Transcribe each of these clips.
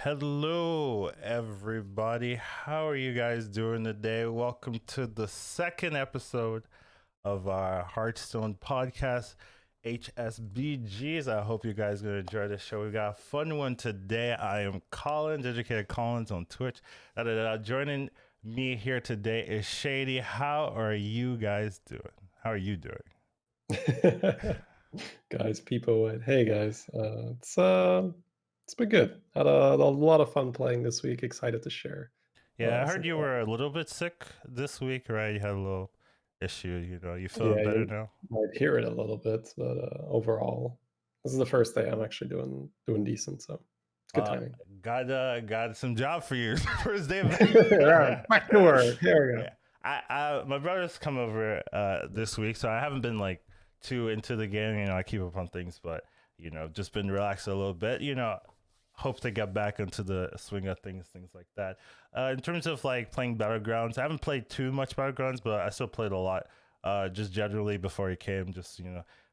Hello, everybody. How are you guys doing today? Welcome to the second episode of our Hearthstone podcast, HSBGs. I hope you guys are going to enjoy the show. We got a fun one today. I am Collins, Educatedcollins on Twitch. Joining me here today is Shady. How are you guys doing? How are you doing? Guys, people, hey guys, it's been good. Had a lot of fun playing this week. Excited to share. Yeah, I So heard you were a little bit sick this week, right? You had a little issue, you feeling yeah, better you now? might hear it a little bit, but overall, this is the first day I'm actually doing decent. So it's good Uh, timing. got some job for you. First day of Yeah, back to work. Here we go. yeah. My brother's come over this week, so I haven't been like too into the game. I keep up on things, but just been relaxed a little bit. Hope to get back into the swing of things like that. In terms of like playing Battlegrounds, I haven't played too much Battlegrounds, but I still played a lot. Just generally before he came, just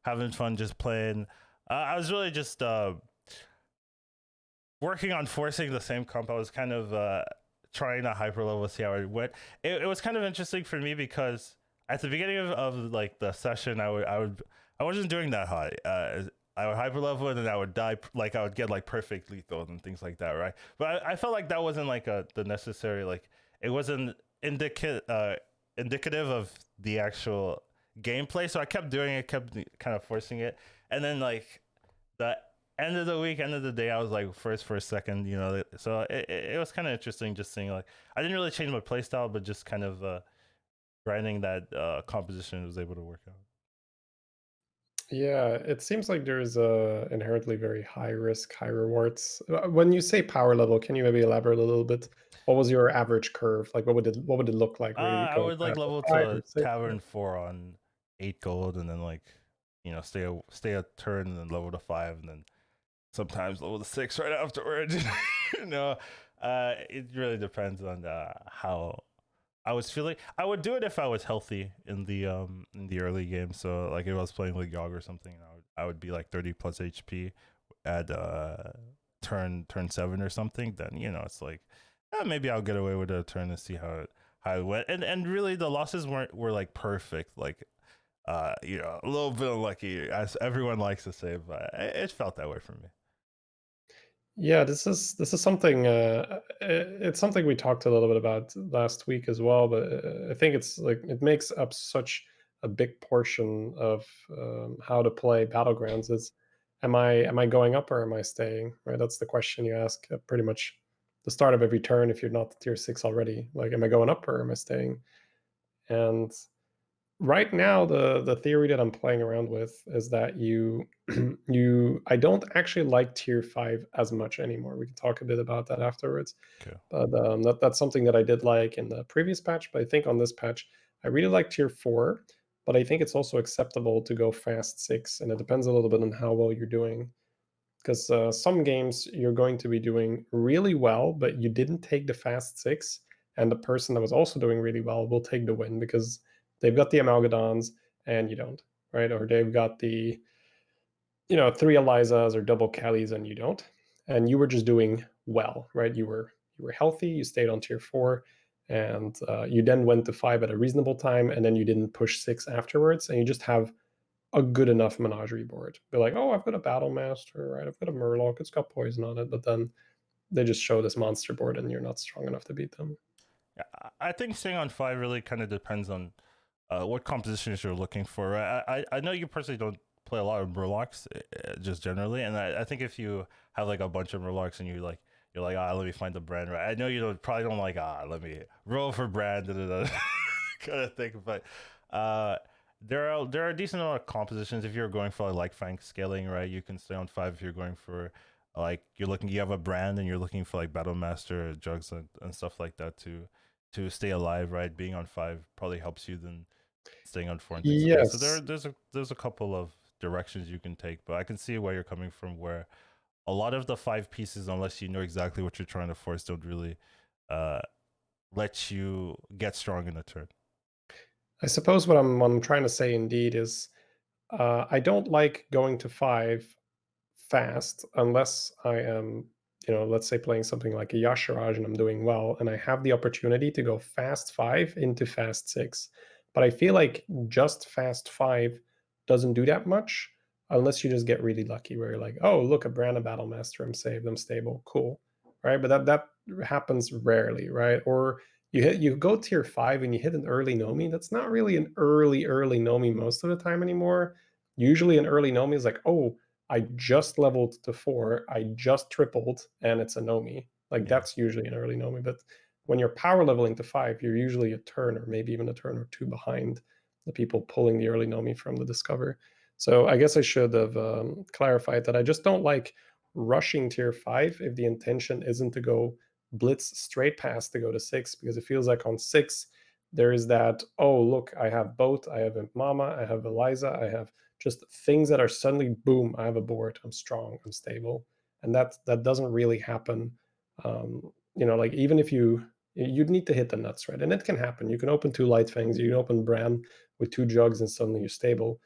having fun, just playing. I was really just working on forcing the same comp. I was kind of trying to hyper level, see how it went. It was kind of interesting for me because at the beginning of like the session, I wasn't doing that high. I would hyper level and then I would die. Like I would get like perfect lethal and things like that, right? But I felt like that wasn't like the necessary, like it wasn't indicative of the actual gameplay. So I kept doing it, kept kind of forcing it, and then like the end of the week, end of the day, I was like first for a second, So it was kind of interesting just seeing like I didn't really change my playstyle, but just kind of grinding that composition was able to work out. Yeah, it seems like there's inherently very high risk, high rewards. When you say power level, can you maybe elaborate a little bit? What was your average curve? Like, what would it look like? Were you I going would like fast at level 5 or to 6? Tavern 4 on 8 gold, and then like stay a turn, and then level to 5, and then sometimes level to 6 right afterwards. you know, it really depends on how I was feeling. I would do it if I was healthy in the early game. So like if I was playing like Yogg or something, I would be like 30 plus HP at turn 7 or something. Then it's like maybe I'll get away with a turn and see how it went. And really the losses were like perfect. Like a little bit unlucky, as everyone likes to say, but it felt that way for me. Yeah, this is something. It's something we talked a little bit about last week as well. But I think it's like it makes up such a big portion of how to play battlegrounds. Is am I going up or am I staying? Right, that's the question you ask at pretty much the start of every turn. If you're not tier 6 already, like, am I going up or am I staying? And right now, the theory that I'm playing around with is that you I don't actually like tier 5 as much anymore. We can talk a bit about that afterwards. Okay. But that's something that I did like in the previous patch. But I think on this patch, I really like tier 4. But I think it's also acceptable to go fast 6, and it depends a little bit on how well you're doing. Because some games you're going to be doing really well, but you didn't take the fast 6, and the person that was also doing really well will take the win because they've got the Amalgadons and you don't, right? Or they've got the 3 Elizas or double Kellys and you don't, and you were just doing well, right? You were healthy, you stayed on tier 4, and you then went to 5 at a reasonable time, and then you didn't push 6 afterwards, and you just have a good enough menagerie board. Be like, oh, I've got a Battle Master, right? I've got a Murloc, it's got poison on it, but then they just show this monster board and you're not strong enough to beat them. Yeah, I think staying on 5 really kind of depends on what compositions you're looking for. Right? I know you personally don't play a lot of Murlocs, just generally, and I think if you have like a bunch of Murlocs and you're like, let me find the brand, right? I know you probably don't like let me roll for brand kind of thing, but uh, there are a decent amount of compositions if you're going for like Fang scaling, right? You can stay on 5 if you're going for like you have a brand and you're looking for like Battle Master jugs and stuff like that to stay alive, right? Being on 5 probably helps you than staying on 4 and things like that. So Yes. there's a couple of directions you can take, but I can see where you're coming from. Where a lot of the 5 pieces, unless you know exactly what you're trying to force, don't really uh, let you get strong in a turn. I suppose what I'm trying to say indeed is I don't like going to 5 fast unless I am let's say playing something like a Yasharaj and I'm doing well, and I have the opportunity to go fast 5 into fast 6. But I feel like just fast 5 doesn't do that much unless you just get really lucky where you're like, oh, look, a Brana Battle Master, I'm saved, I'm stable, cool. Right? But that happens rarely, right? Or you go tier 5 and you hit an early Nomi. That's not really an early Nomi most of the time anymore. Usually an early Nomi is like, oh, I just leveled to 4, I just tripled, and it's a Nomi. Like Yeah. that's usually an early Nomi. But when you're power leveling to 5, you're usually a turn or maybe even a turn or two behind the people pulling the early Nomi from the Discover. So I guess I should have clarified that I just don't like rushing tier 5 if the intention isn't to go blitz straight past to go to 6, because it feels like on 6 there is that, oh look, I have both, I have Mama, I have Eliza, I have just things that are suddenly boom, I have a board, I'm strong, I'm stable. And that doesn't really happen. Like even if you'd need to hit the nuts, right? And it can happen. You can open 2 light fangs, you can open Bran with 2 jugs and suddenly you're stable.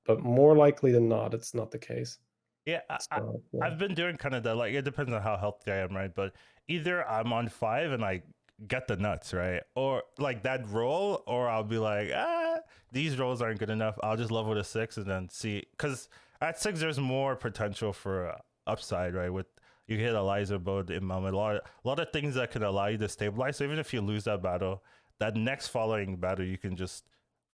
But more likely than not, it's not the case. Yeah, So yeah. I've been doing kind of that. Like, it depends on how healthy I am, right? But either I'm on 5 and I get the nuts, right? Or like that roll, or I'll be like, these rolls aren't good enough. I'll just level to 6 and then see. Because at 6, there's more potential for upside, right? With you hit Eliza Bode, Imam, a lot of things that can allow you to stabilize. So even if you lose that battle, that next following battle, you can just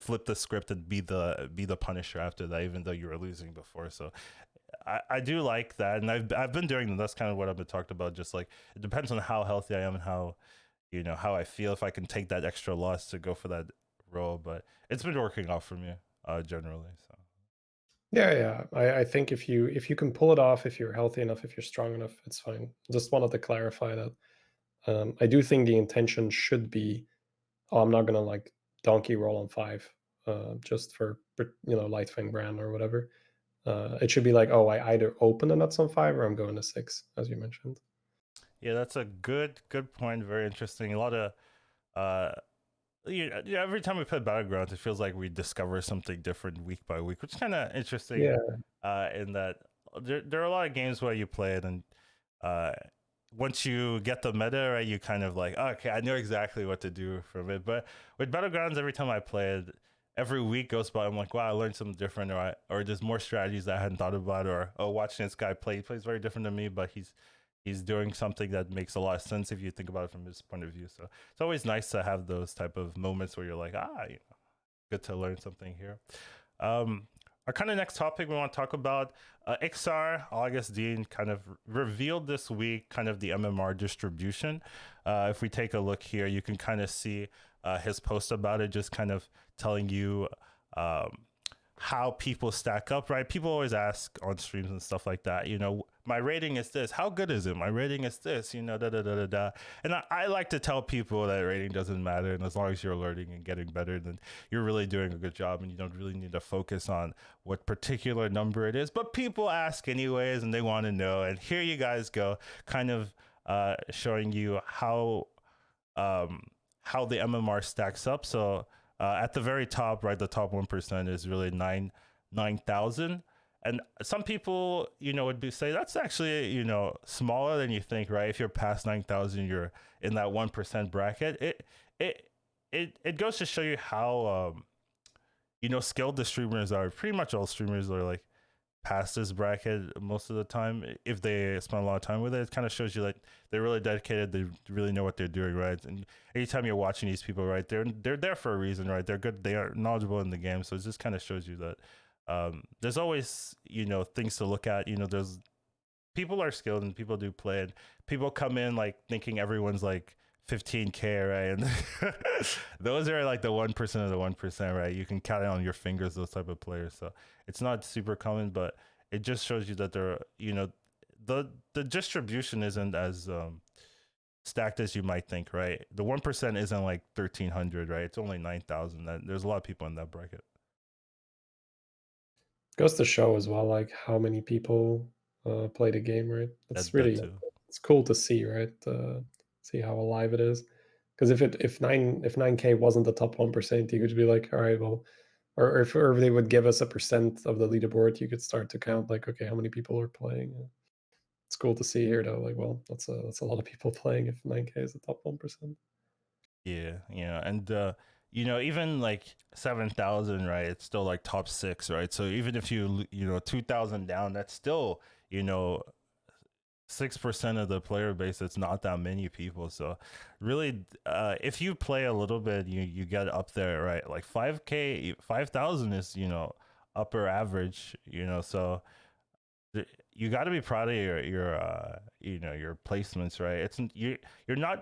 flip the script and be the Punisher after that, even though you were losing before. So I do like that, and I've been doing that's kind of what I've been talked about. Just like it depends on how healthy I am and how how I feel, if I can take that extra loss to go for that role. But it's been working out for me generally. So Yeah. I think if you can pull it off, if you're healthy enough, if you're strong enough, it's fine. Just wanted to clarify that. I do think the intention should be, oh, I'm not gonna like donkey roll on 5, just for light fang brand or whatever. It should be like, oh, I either open the nuts on 5 or I'm going to 6, as you mentioned. yeah, that's a good point. Very interesting. A lot of uh yeah, every time we play Battlegrounds, it feels like we discover something different week by week, which is kind of interesting. Yeah, In that there are a lot of games where you play it, and uh, once you get the meta, right, you kind of like, oh, okay, I know exactly what to do from it. But with Battlegrounds, every time I play it, every week goes by, I'm like, wow, I learned something different, or there's more strategies that I hadn't thought about, or oh, watching this guy play, he plays very different than me, but he's doing something that makes a lot of sense if you think about it from his point of view. So it's always nice to have those type of moments where you're like, good to learn something here. Our kind of next topic we want to talk about, XR August Dean kind of revealed this week kind of the MMR distribution. If we take a look here, you can kind of see his post about it, just kind of telling you how people stack up, right? People always ask on streams and stuff like that, my rating is this. How good is it? My rating is this, da da da da da. And I like to tell people that rating doesn't matter. And as long as you're learning and getting better, then you're really doing a good job, and you don't really need to focus on what particular number it is. But people ask anyways, and they want to know. And here you guys go, kind of showing you how the MMR stacks up. So at the very top, right, the top 1% is really 9,000. And some people, would say that's actually, smaller than you think, right? If you're past 9,000, you're in that 1% bracket. It goes to show you how, skilled the streamers are. Pretty much all streamers are like past this bracket most of the time. If they spend a lot of time with it, it kind of shows you like they're really dedicated. They really know what they're doing, right? And anytime you're watching these people, right, they're there for a reason, right? They're good. They are knowledgeable in the game. So it just kind of shows you that there's always, things to look at. There's people are skilled and people do play, and people come in like thinking everyone's like 15K, right? And those are like the 1% of the 1%, right? You can count it on your fingers, those type of players. So it's not super common, but it just shows you that there, the distribution isn't as stacked as you might think, right? The 1% isn't like 1,300, right? It's only 9,000. There's a lot of people in that bracket. goes to show as well, like how many people play the game, right? It's That really, too. it's cool to see, right? See how alive it is. Because if 9K wasn't the top 1%, you could be like, all right, well, or if they would give us a percent of the leaderboard, you could start to count like, okay, how many people are playing? It's cool to see here though. Like, well, that's a lot of people playing if 9K is the top 1%. Yeah, and even like 7,000, right? It's still like top six, right? So even if 2,000 down, that's still, you know 6% of the player base. It's not that many people. So really, if you play a little bit, you get up there, right? Like 5K, 5,000 is upper average, so you got to be proud of your placements, right?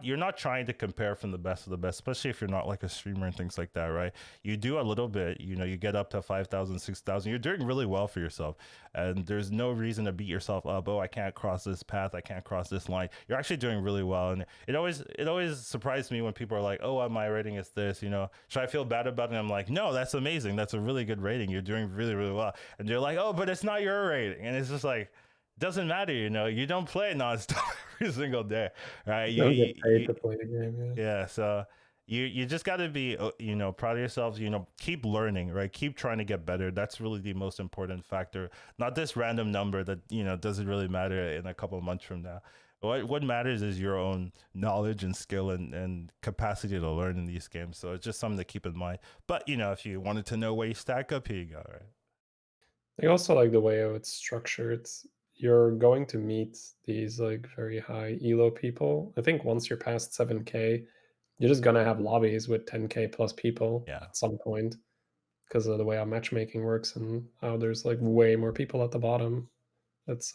You're not trying to compare from the best of the best, especially if you're not like a streamer and things like that, right? You do a little bit, you get up to 5,000, 6,000. You're doing really well for yourself, and there's no reason to beat yourself up. Oh, I can't cross this path, I can't cross this line. You're actually doing really well, and it always surprised me when people are like, oh, my rating is this, should I feel bad about it? And I'm like, no, that's amazing, that's a really good rating, you're doing really, really well. And they're like, oh, but it's not your rating. And it's just like, doesn't matter, you don't play nonstop every single day, right? You don't get paid to play the game, yeah. Yeah, so you just got to be proud of yourselves, keep learning, right? Keep trying to get better. That's really the most important factor, not this random number that doesn't really matter in a couple of months from now. What matters is your own knowledge and skill and capacity to learn in these games. So it's just something to keep in mind. But if you wanted to know where you stack up, here you go, right? I also like the way how it's structured. You're going to meet these like very high elo people. I think once you're past 7K, you're just gonna have lobbies with 10K plus people Yeah. at some point because of the way our matchmaking works and how there's like way more people at the bottom. It's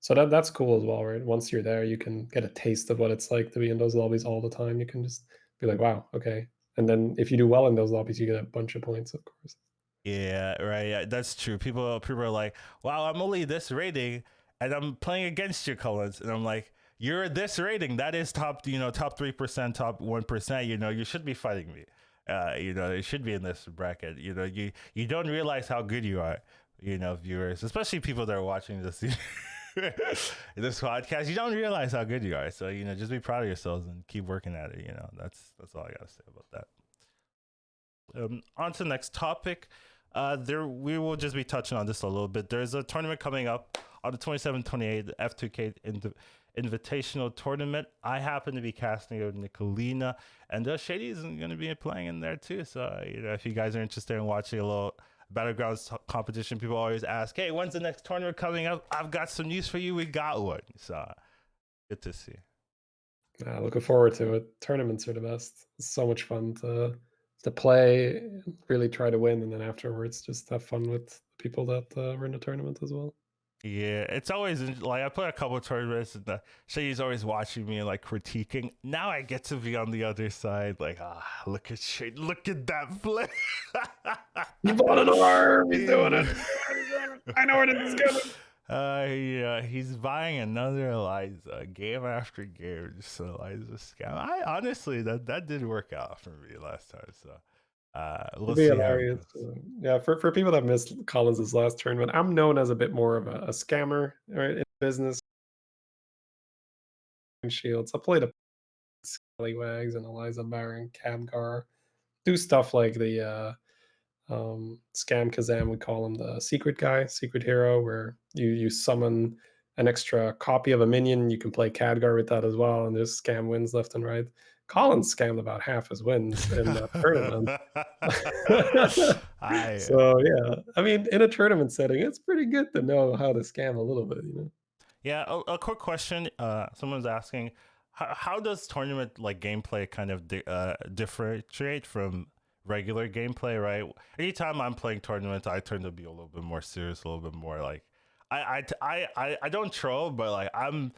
so that's cool as well, right? Once you're there, you can get a taste of what it's like to be in those lobbies all the time. You can just be like, wow, okay. And then if you do well in those lobbies, you get a bunch of points, of course. Yeah, right. Yeah, that's true. People are like, "Wow, I'm only this rating, and I'm playing against you, Collins." And I'm like, "You're this rating. That is top 3%, top 1%. You should be fighting me. It should be in this bracket. You don't realize how good you are. Viewers, especially people that are watching this this podcast. You don't realize how good you are. So just be proud of yourselves and keep working at it. That's all I gotta say about that. On to the next topic. We will just be touching on this a little bit. There's a tournament coming up on the 27th, 28th, F2k Invitational Tournament. I happen to be casting out Nicolina, and Shady is going to be playing in there too. So, if you guys are interested in watching a little Battlegrounds competition, people always ask, hey, when's the next tournament coming up? I've got some news for you. We got one. So, good to see. Looking forward to it. Tournaments are the best. It's so much fun to play, really try to win, and then afterwards just have fun with the people that were in the tournament as well. Yeah, it's always like I play a couple of tournaments, and Shay's always watching me and like critiquing. Now I get to be on the other side, like, look at Shay, look at that play. He bought an arm. He's doing it. I know where this is going. Yeah, he's buying another Eliza game after game. Just Eliza scam. I honestly that did work out for me last time. So we'll see how it goes. Yeah, for people that missed Collins' last tournament, I'm known as a bit more of a scammer, right, in business. Shields. I played a Scallywags and Eliza Baron, Khadgar, do stuff like the Scam Kazam, we call him the secret guy, secret hero, where you summon an extra copy of a minion. You can play Khadgar with that as well, and there's scam wins left and right. Collins scammed about half his wins in that tournament. So yeah, I mean, in a tournament setting, it's pretty good to know how to scam a little bit, Yeah, a quick question. Someone's asking, how does tournament like gameplay kind of differentiate from regular gameplay? Right. Anytime I'm playing tournaments, I tend to be a little bit more serious, a little bit more like I don't troll, but like I'm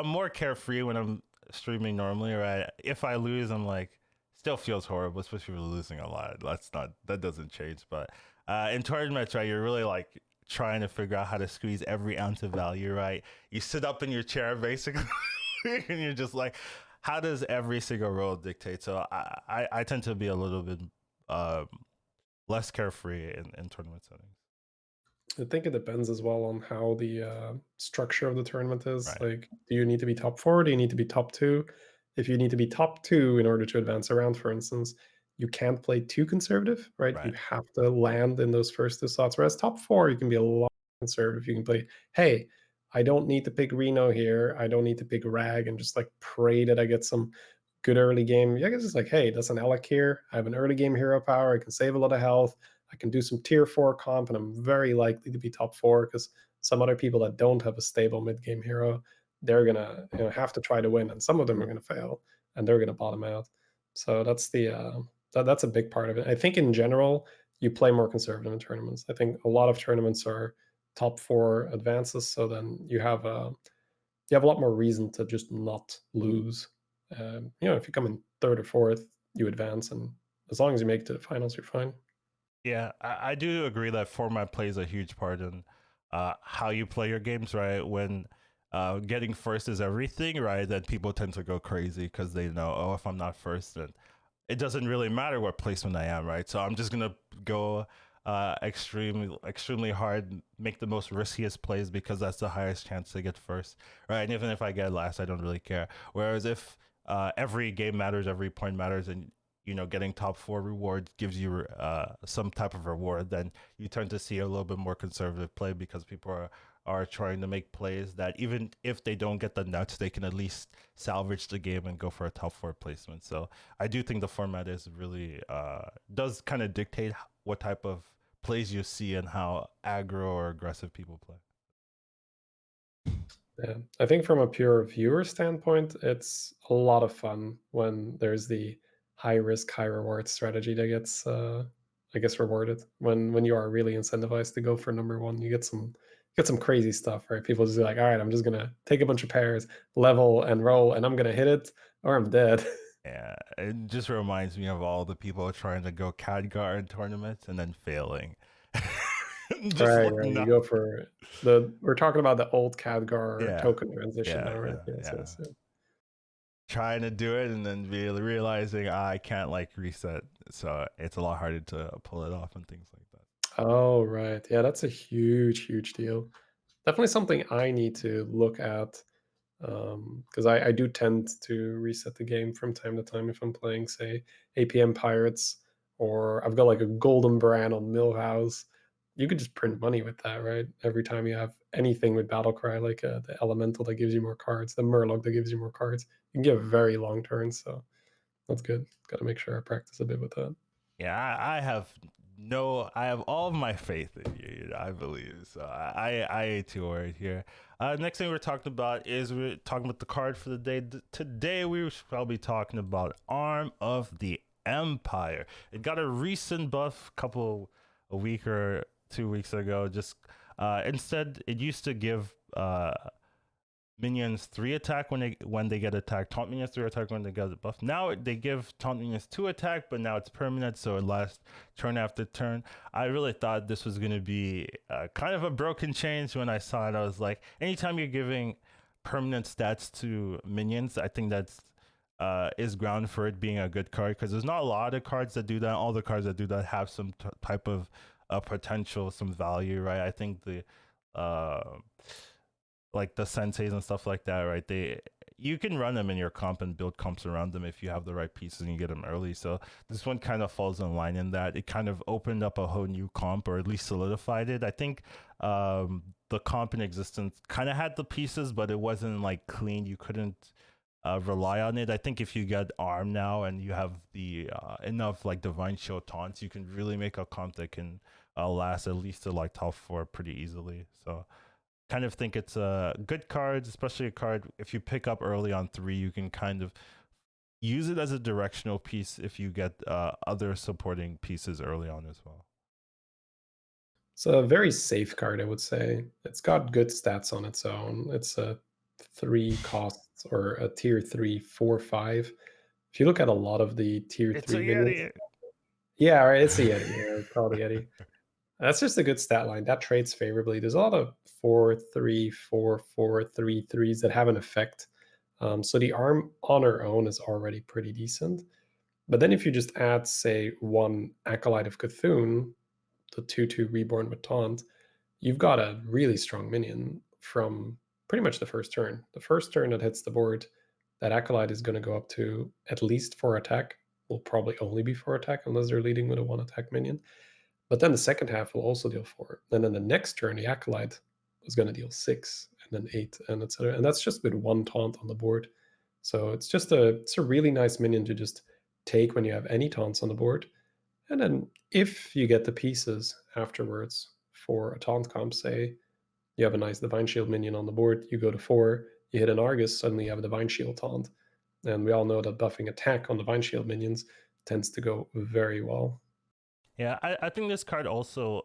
more carefree when I'm streaming normally. Right. If I lose, I'm like still feels horrible, especially if we're losing a lot. That doesn't change. But in tournaments, right, you're really like trying to figure out how to squeeze every ounce of value, right? You sit up in your chair basically and you're just like, how does every single roll dictate? So I tend to be a little bit less carefree in tournament settings. I think it depends as well on how the structure of the tournament is. Right. Like, do you need to be top 4? Do you need to be top 2? If you need to be top 2 in order to advance around, for instance, you can't play too conservative, right? You have to land in those first 2 slots. Whereas top 4, you can be a lot conservative. You can play, hey, I don't need to pick Reno here. I don't need to pick Rag and just like pray that I get some good early game. Yeah, I guess it's like, hey, that's an Alec here. I have an early game hero power. I can save a lot of health. I can do some tier 4 comp, and I'm very likely to be top 4 because some other people that don't have a stable mid game hero, they're gonna have to try to win, and some of them are gonna fail, and they're gonna bottom out. So that's that's a big part of it. I think in general, you play more conservative in tournaments. I think a lot of tournaments are top 4 advances, so then you have a lot more reason to just not lose. If you come in third or fourth, you advance, and as long as you make it to the finals, you're fine. Yeah, I do agree that format plays a huge part in how you play your games, right? When getting first is everything, right? Then people tend to go crazy because they know, oh, if I'm not first, then it doesn't really matter what placement I am, right? So I'm just gonna go extremely hard, make the most riskiest plays because that's the highest chance to get first, right? And even if I get last, I don't really care. Whereas if every game matters, every point matters, and getting top 4 reward gives you some type of reward, then you tend to see a little bit more conservative play because people are trying to make plays that even if they don't get the nuts, they can at least salvage the game and go for a top 4 placement. So I do think the format is really does kind of dictate what type of plays you see and how aggro or aggressive people play. Yeah, I think from a pure viewer standpoint, it's a lot of fun when there's the high risk, high reward strategy that gets, I guess, rewarded. When you are really incentivized to go for number one, you get some crazy stuff, right? People just be like, all right, I'm just gonna take a bunch of pairs, level and roll, and I'm gonna hit it or I'm dead. Yeah, it just reminds me of all the people trying to go Khadgar in tournaments and then failing. Just Right, like right. You no. go for we're talking about the old Khadgar Yeah, token transition yeah, now, right? yeah, Yes, yeah. yes, yeah. Trying to do it and then realizing I can't like reset, so it's a lot harder to pull it off and things like that. Oh, right. Yeah, that's a huge, huge deal. Definitely something I need to look at, because I do tend to reset the game from time to time if I'm playing, say, APM Pirates, or I've got like a golden brand on Millhouse. You could just print money with that, right? Every time you have anything with Battlecry, like the Elemental that gives you more cards, the Murloc that gives you more cards, you can get very long turns. So that's good. Got to make sure I practice a bit with that. Yeah, I have all of my faith in you. I believe so. I ain't too worried here. Next thing we're talking about is we're talking about the card for the day. Today we should probably talking about Arm of the Empire. It got a recent buff, a week or 2 weeks ago. Just instead, it used to give minions 3 attack when they get attacked. Taunt minions 3 attack when they get a buff. Now they give taunt minions 2 attack, but now it's permanent, so it lasts turn after turn. I really thought this was going to be kind of a broken change. When I saw it, I was like, anytime you're giving permanent stats to minions, I think that's is ground for it being a good card, because there's not a lot of cards that do that. All the cards that do that have some type of potential, some value, right? I think the like the senseis and stuff like that, right? You can run them in your comp and build comps around them if you have the right pieces and you get them early. So this one kind of falls in line in that it kind of opened up a whole new comp, or at least solidified it. I think the comp in existence kind of had the pieces, but it wasn't like clean. You couldn't rely on it. I think if you get Arm now and you have the enough like Divine Shield taunts, you can really make a comp that can last at least to like top 4 pretty easily. So kind of think it's a good card, especially a card if you pick up early on 3, you can kind of use it as a directional piece if you get other supporting pieces early on as well. It's a very safe card, I would say. It's got good stats on its own. It's a 3 costs, or a tier 3, 4, 5. If you look at a lot of the tier It's a 3 minions, Yeti. yeah, right, it's a Yeti. Yeah, probably Yeti. That's just a good stat line. That trades favorably. There's a lot of 4, 3, 4, 4, 3, 3s that have an effect. So the arm on her own is already pretty decent. But then if you just add, say, one Acolyte of Cthulhu, the 2/2 reborn with taunt, you've got a really strong minion from pretty much the first turn. The first turn that hits the board, that Acolyte is going to go up to at least 4 attack. Will probably only be 4 attack unless they're leading with a 1 attack minion. But then the second half will also deal 4. And then the next turn, the Acolyte is going to deal 6. then 8, and etc. And that's just with one taunt on the board. So it's a really nice minion to just take when you have any taunts on the board. And then if you get the pieces afterwards for a taunt comp, say you have a nice Divine Shield minion on the board, you go to 4, you hit an Argus, suddenly you have a Divine Shield taunt. And we all know that buffing attack on Divine Shield minions tends to go very well. Yeah, I think this card also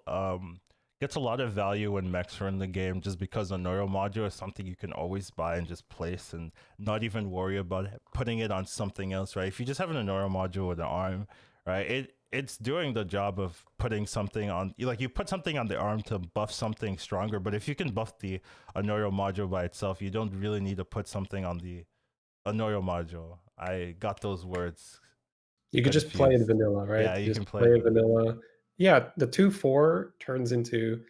gets a lot of value when mechs are in the game, just because a Neuro Module is something you can always buy and just place and not even worry about putting it on something else, right? If you just have a Neuro Module with an arm, right, it's doing the job of putting something on, like you put something on the arm to buff something stronger, but if you can buff the Neuro Module by itself, you don't really need to put something on the Neuro Module. I got those words. You could just play it confused. vanilla, right? Yeah, you just can play it vanilla. Yeah, the 2/4 turns into,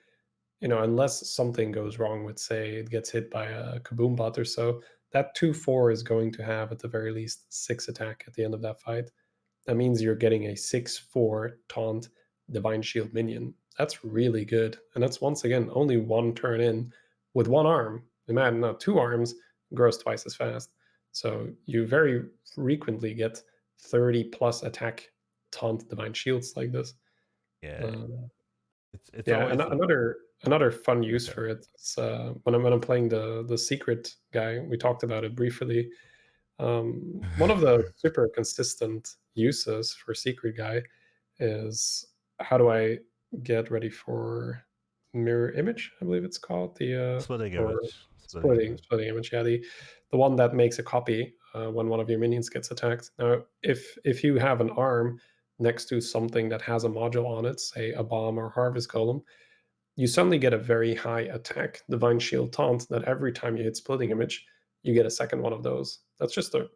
unless something goes wrong with, say, it gets hit by a Kaboom bot or so, that 2/4 is going to have at the very least 6 attack at the end of that fight. That means you're getting a 6/4 taunt Divine Shield minion. That's really good. And that's, once again, only one turn in with one arm. Imagine now 2 arms grows twice as fast. So you very frequently get 30 plus attack taunt Divine Shields like this. Yeah, it's Yeah, always another fun use okay. for it is when I'm playing the secret guy. We talked about it briefly. One of the super consistent uses for secret guy is, how do I get ready for mirror image? I believe it's called Splitting or image, splitting image. splitting image. Yeah, the one that makes a copy when one of your minions gets attacked. Now, if you have an arm next to something that has a module on it, say a bomb or harvest golem, you suddenly get a very high attack Divine Shield taunt that every time you hit splitting image, you get a second one of those. That's just a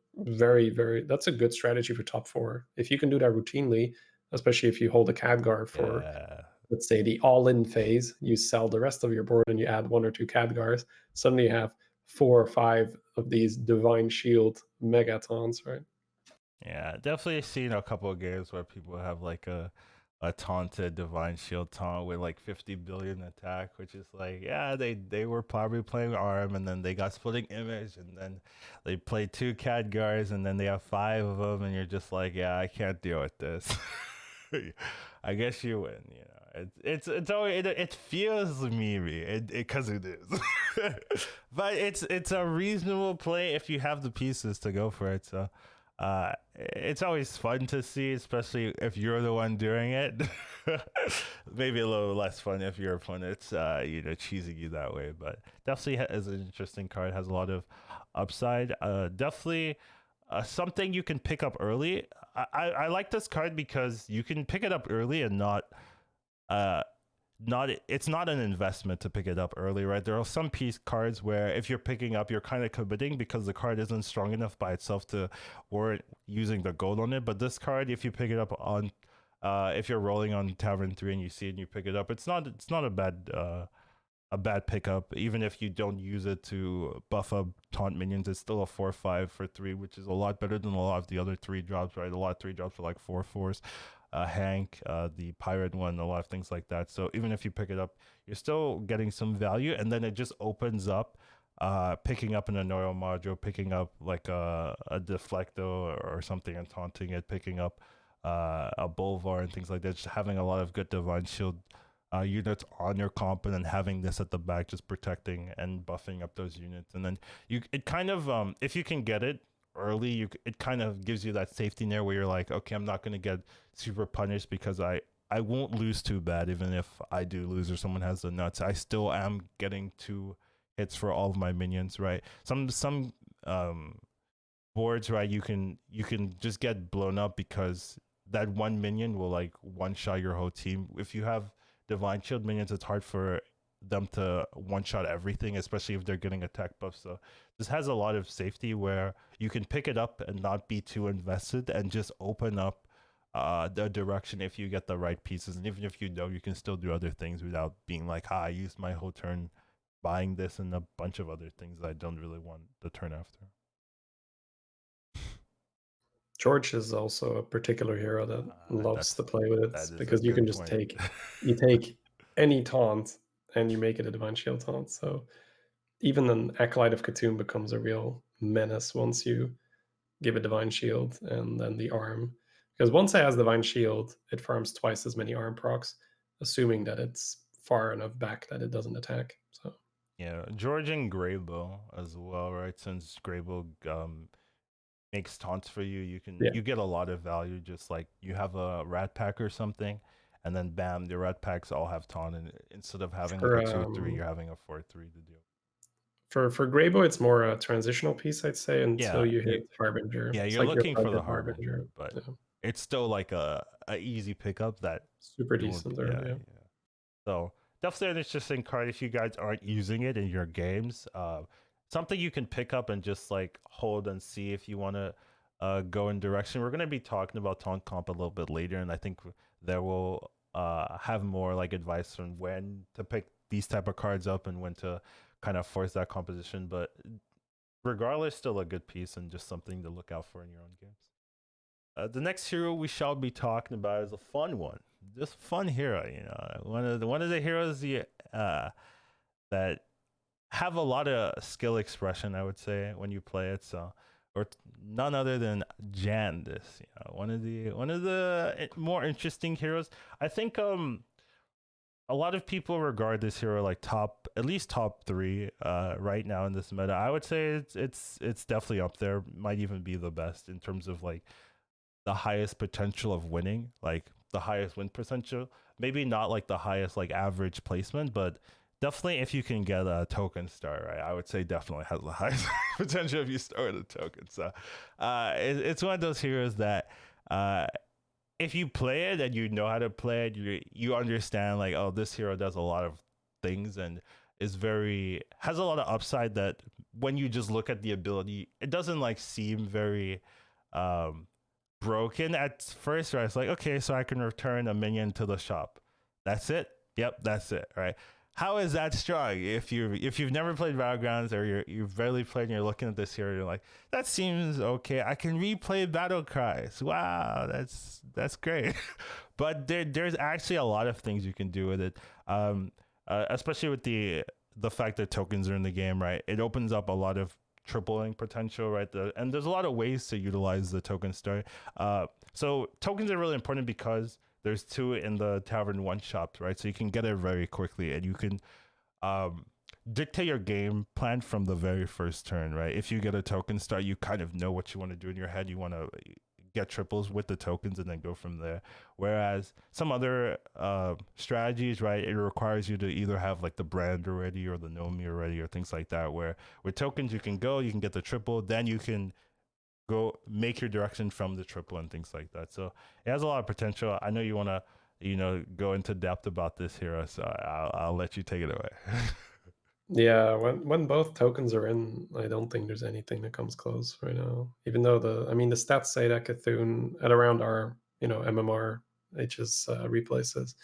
that's a good strategy for top 4. If you can do that routinely, especially if you hold a Khadgar for, Yeah, let's say, the all-in phase, you sell the rest of your board and you add 1 or 2 Khadgars, suddenly you have 4 or 5 of these Divine Shield megatons, right? yeah, definitely seen a couple of games where people have like a taunted Divine Shield taunt with like 50 billion attack, which is like, yeah, they were probably playing arm, and then they got splitting image, and then they played 2 Khadgars, and then they have 5 of them, and you're just like, yeah, I can't deal with this. I guess you win, you know. It's always it feels memey, because it is, but it's a reasonable play if you have the pieces to go for it. So it's always fun to see, especially if you're the one doing it. Maybe a little less fun if your opponent's cheesing you that way, but definitely is an interesting card. Has a lot of upside. Definitely something you can pick up early. I like this card because you can pick it up early and not it's not an investment to pick it up early, right? There are some piece cards where if you're picking up, you're kind of committing because the card isn't strong enough by itself to warrant using the gold on it. But this card, if you pick it up on if you're rolling on Tavern 3 and you see it and you pick it up, it's not a bad pickup. Even if you don't use it to buff up taunt minions, it's still a 4/5 for 3, which is a lot better than a lot of the other 3 drops, right? A lot of 3 drops are like 4/4s. Hank, the pirate one, a lot of things like that. So even if you pick it up, you're still getting some value, and then it just opens up picking up an Neuro Module, picking up like a Deflecto or something and taunting it, picking up a Bolvar and things like that. Just having a lot of good Divine Shield units on your comp, and then having this at the back just protecting and buffing up those units. And then it kind of if you can get it early, it kind of gives you that safety net where you're like, okay, I'm not going to get super punished because I won't lose too bad. Even if I do lose or someone has the nuts, I still am getting 2 hits for all of my minions, right? Some boards, right, you can just get blown up because that one minion will like one shot your whole team. If you have Divine Shield minions, it's hard for them to one shot everything, especially if they're getting attack buffs. So this has a lot of safety where you can pick it up and not be too invested and just open up the direction if you get the right pieces. And even if you don't, you can still do other things without being like, I used my whole turn buying this and a bunch of other things that I don't really want the turn after. George is also a particular hero that loves to play with it, because you can just take any taunt and you make it a Divine Shield taunt. So even an Acolyte of Cthulhu becomes a real menace once you give a Divine Shield and then the arm. Because once it has Divine Shield, it farms twice as many arm procs, assuming that it's far enough back that it doesn't attack. So Yeah, Georgian Greybow as well, right? Since Greybow makes taunts for you, yeah, you get a lot of value. Just like you have a rat pack or something, and then bam, the rat packs all have taunt, and instead of having like for a 2/3, you're having a 4/3 to deal. for Greybow, it's more a transitional piece, I'd say, until Yeah, you hit Harbinger. yeah, It's you're like your looking for the budget harbinger, Harbinger. but Yeah, it's still like a easy pickup that super you won't. decent there. Yeah, Yeah, yeah. So definitely an interesting card if you guys aren't using it in your games. Something you can pick up and just like hold and see if you want to go in direction. We're gonna be talking about Taunt Comp a little bit later, and I think there will have more like advice on when to pick these type of cards up and when to kind of force that composition. But regardless, still a good piece and just something to look out for in your own games. The next hero we shall be talking about is a fun one, just fun hero. You know, one of the heroes that have a lot of skill expression. I would say when you play it, so or none other than Jandice. You know, one of the more interesting heroes. I think a lot of people regard this hero like top, at least top three right now in this meta. I would say it's definitely up there. Might even be the best in terms of like the highest potential of winning, like the highest win potential. Maybe not like the highest like average placement, but definitely if you can get a token star, right? I would say definitely has the highest potential if you start with a token. So it's one of those heroes that if you play it and you know how to play it, you understand like, oh, this hero does a lot of things and is very has a lot of upside that when you just look at the ability, it doesn't like seem very um broken at first, right? It's like, okay, so I can return a minion to the shop. That's it. Yep, that's it. Right. How is that strong? If you've never played Battlegrounds or you've barely played and you're looking at this here, you're like, that seems okay. I can replay Battle Cries. Wow, that's great. But there's actually a lot of things you can do with it. Especially with the fact that tokens are in the game, right? It opens up a lot of tripling potential, right? And there's a lot of ways to utilize the token star. So tokens are really important because there's two in the Tavern 1 shop, right? So you can get it very quickly and you can um, dictate your game plan from the very first turn, right? If you get a token star, you kind of know what you want to do in your head. You want to get triples with the tokens and then go from there. Whereas some other strategies, right, it requires you to either have like the brand already or the Nomi already or things like that. Where with tokens, you can go, you can get the triple, then you can go make your direction from the triple and things like that. So it has a lot of potential. I know you want to, go into depth about this hero, so I'll let you take it away. yeah. When both tokens are in, I don't think there's anything that comes close right now. Even though the stats say that Cthulhu at around our MMR HS replaces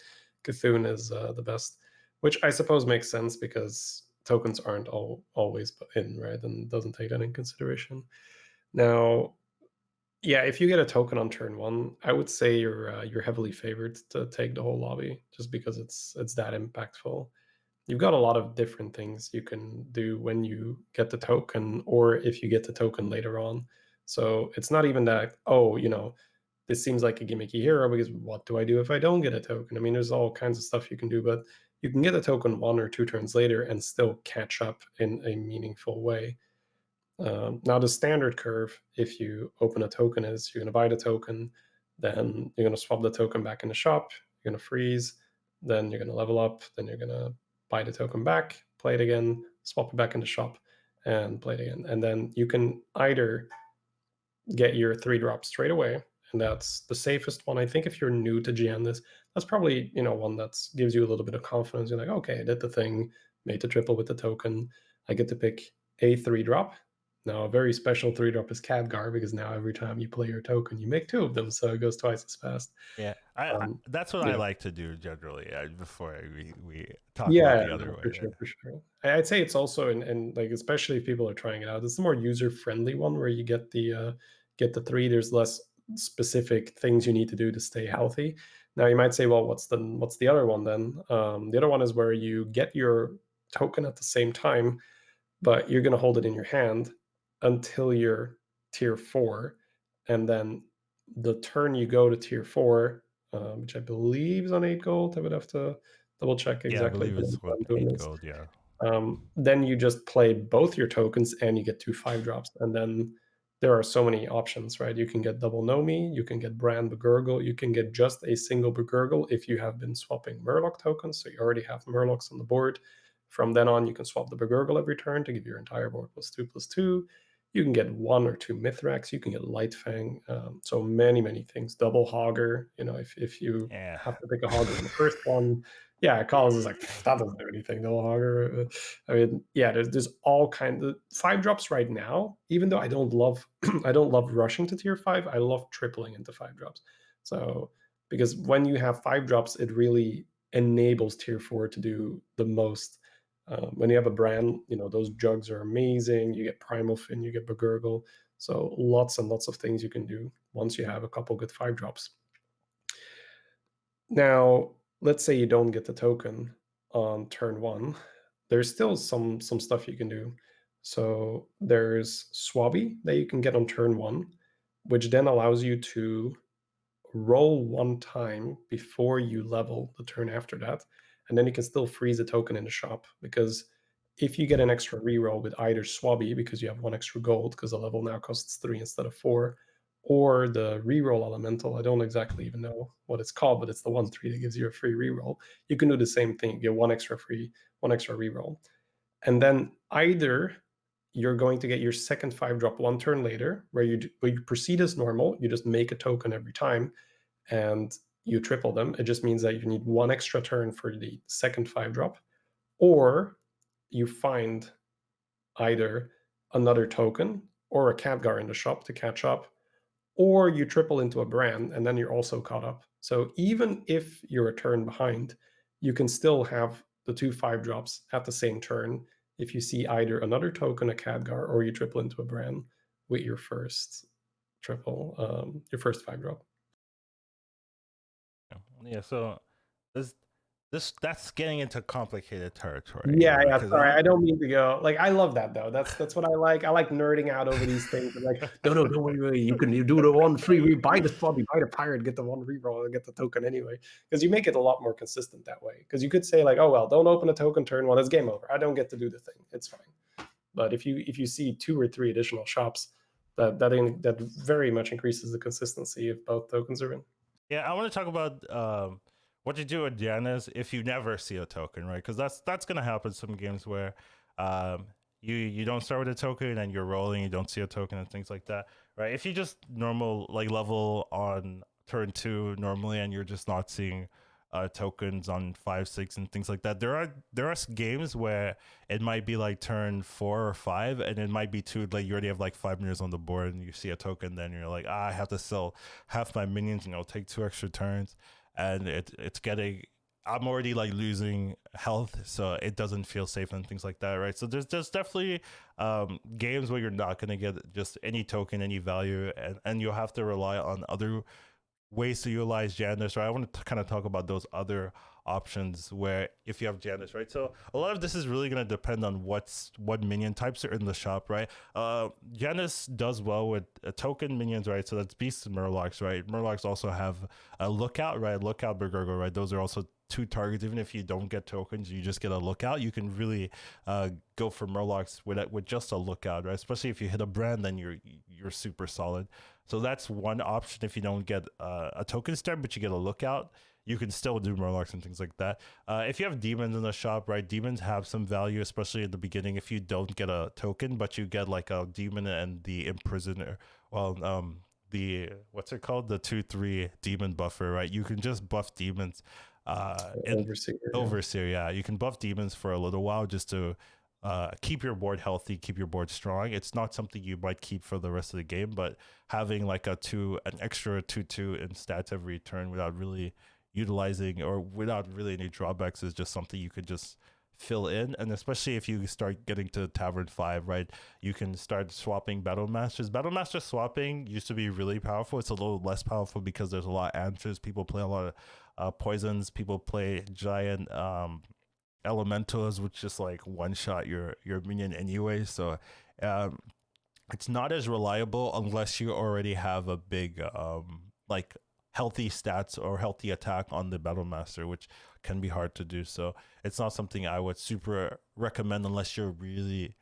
Cthulhu is the best, which I suppose makes sense because tokens aren't always in, right, and doesn't take that in consideration. Now, yeah, if you get a token on turn one, I would say you're heavily favored to take the whole lobby just because it's that impactful. You've got a lot of different things you can do when you get the token, or if you get the token later on. So it's not even that, oh, this seems like a gimmicky hero because what do I do if I don't get a token? I mean, there's all kinds of stuff you can do, but you can get a token 1 or 2 turns later and still catch up in a meaningful way. Now, the standard curve, if you open a token, is you're going to buy the token, then you're going to swap the token back in the shop, you're going to freeze, then you're going to level up, then you're going to buy the token back, play it again, swap it back in the shop, and play it again. And then you can either get your 3 drop straight away, and that's the safest one. I think if you're new to Giannis, that's probably one that gives you a little bit of confidence. You're like, okay, I did the thing, made the triple with the token. I get to pick a 3 drop. Now, a very special 3 drop is Khadgar because now every time you play your token, you make 2 of them, so it goes twice as fast. Yeah, I that's what I Yeah. like to do generally before we talk about Yeah, the other no, way. for sure, for sure. I'd say it's also and like especially if people are trying it out, it's the more user friendly one where you get the 3. There's less specific things you need to do to stay healthy. Now you might say, well, what's the other one then? The other one is where you get your token at the same time, but you're going to hold it in your hand until you're tier 4, and then the turn you go to tier 4, which I believe is on 8 gold. I would have to double check Yeah, I exactly believe how it's what I'm doing 8 this. gold. Yeah. Then you just play both your tokens and you get 2 5 drops. And then there are so many options, right? You can get double Nomi, you can get Brand Begurgle, you can get just a single Begurgle if you have been swapping Murloc tokens. So you already have Murlocs on the board. From then on, you can swap the Begurgle every turn to give your entire board +2/+2. You can get 1 or 2 Mithrax, you can get Lightfang. So many, many things. Double Hogger, if you Yeah. have to pick a Hogger in the first one, yeah, Collins is like, that doesn't do anything. No longer. I mean, yeah, there's all kinds of 5 drops right now. Even though I don't love, I don't love rushing to tier 5. I love tripling into 5 drops. So because when you have 5 drops, it really enables tier 4 to do the most. When you have a brand, those jugs are amazing. You get Primal Fin, you get Begurgle. So lots and lots of things you can do once you have a couple good 5 drops. Now, let's say you don't get the token on turn 1. There's still some stuff you can do. So there's Swabby that you can get on turn 1, which then allows you to roll 1 time before you level the turn after that, and then you can still freeze a token in the shop, because if you get an extra reroll with either Swabby because you have 1 extra gold because the level now costs 3 instead of 4, or the reroll elemental, I don't exactly even know what it's called, but it's the 1/3 that gives you a free reroll. You can do the same thing, get 1 extra reroll. And then either you're going to get your second 5-drop 1 turn later, where you proceed as normal, you just make a token every time, and you triple them. It just means that you need 1 extra turn for the second 5-drop, or you find either another token or a Khadgar in the shop to catch up, or you triple into a brand and then you're also caught up. So even if you're a turn behind, you can still have the 2 5-drops at the same turn if you see either another token, a Khadgar, or you triple into a brand with your first your first 5-drop. Yeah. So this that's getting into complicated territory Yeah, here, right? yeah, Because sorry, I'm I don't mean to go like, I love that, though. That's what I like. I like nerding out over these things. I'm like, "No, no, don't worry, you do the one free buy the Swabby, buy the Pirate, get the 1 reroll, and get the token anyway." Because you make it a lot more consistent that way. Because you could say like, "Oh, well, don't open a token turn 1, it's game over. I don't get to do the thing. It's fine." But if you see 2 or 3 additional shops, that very much increases the consistency if both tokens are in. Yeah, I want to talk about what to do with Jandice if you never see a token, right? Because that's gonna happen some games where um, you don't start with a token and you're rolling, you don't see a token and things like that, right? If you just normal like level on turn 2 normally and you're just not seeing tokens on 5, 6, and things like that, there are games where it might be like turn 4 or 5, and it might be 2 like you already have like 5 minutes on the board and you see a token, then you're like, I have to sell half my minions, take 2 extra turns, and it's getting. I'm already like losing health, so it doesn't feel safe and things like that, right? So there's definitely games where you're not gonna get just any token, any value, and you'll have to rely on other ways to utilize Jandice, right? I want to kind of talk about those other options where if you have Jandice, right? So a lot of this is really going to depend on what minion types are in the shop, right? Jandice does well with token minions, right? So that's Beasts and Murlocs, right? Murlocs also have a Lookout, right? Lookout, Bergurgle, right? Those are also 2 targets. Even if you don't get tokens, you just get a Lookout. You can really go for Murlocs with just a Lookout, right? Especially if you hit a brand, then you're super solid. So that's one option if you don't get a token start, but you get a Lookout. You can still do Murlocs and things like that. If you have demons in the shop, right? Demons have some value, especially in the beginning. If you don't get a token, but you get like a demon and the imprisoner, the what's it called? The 2/3 demon buffer, right? You can just buff demons. In Overseer, yeah. Overseer, yeah, you can buff demons for a little while just to keep your board healthy, keep your board strong. It's not something you might keep for the rest of the game, but having like an extra 2/2 in stats every turn without really utilizing or without really any drawbacks is just something you could just fill in. And especially if you start getting to Tavern 5, right, you can start swapping Battle Masters. Battle Master swapping used to be really powerful. It's a little less powerful because there's a lot of answers. People play a lot of poisons. People play giant elementals, which just like one shot your minion anyway. So um, it's not as reliable unless you already have a big like healthy stats or healthy attack on the battle master, which can be hard to do. So it's not something I would super recommend unless you're really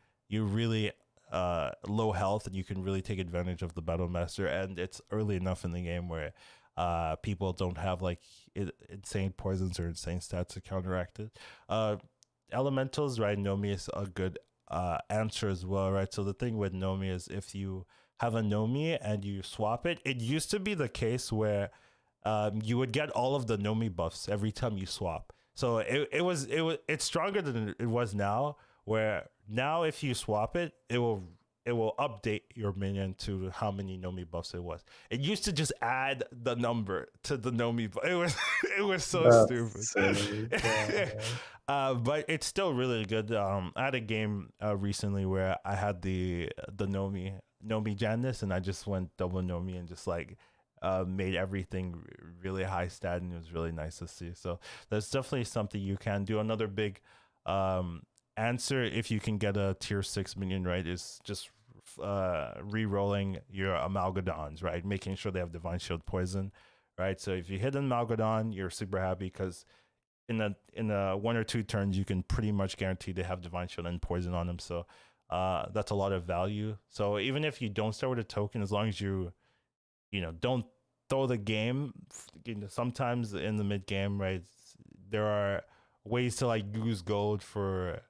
low health and you can really take advantage of the battle master, and it's early enough in the game where people don't have like insane poisons or insane stats to counteract it. uh Elementals, right? Nomi is a good answer as well, right? So the thing with Nomi is if you have a Nomi and you swap it, it used to be the case where you would get all of the Nomi buffs every time you swap. So it's stronger than it was now. Where now if you swap it, it will update your minion to how many Nomi buffs it was. It used to just add the number to the Nomi. It was it was so stupid. That's silly. Yeah. But it's still really good. I had a game recently where I had the Nomi Jandice, and I just went double Nomi and just like made everything really high stat, and it was really nice to see. So that's definitely something you can do. Another big um, answer, if you can get a tier 6 minion, right, is just re-rolling your Amalgadons, right, making sure they have Divine Shield poison, right? So if you hit an Amalgadon, you're super happy because in a 1 or 2 turns you can pretty much guarantee they have Divine Shield and poison on them. So that's a lot of value. So even if you don't start with a token, as long as don't throw the game, sometimes in the mid game, right, there are ways to like use gold for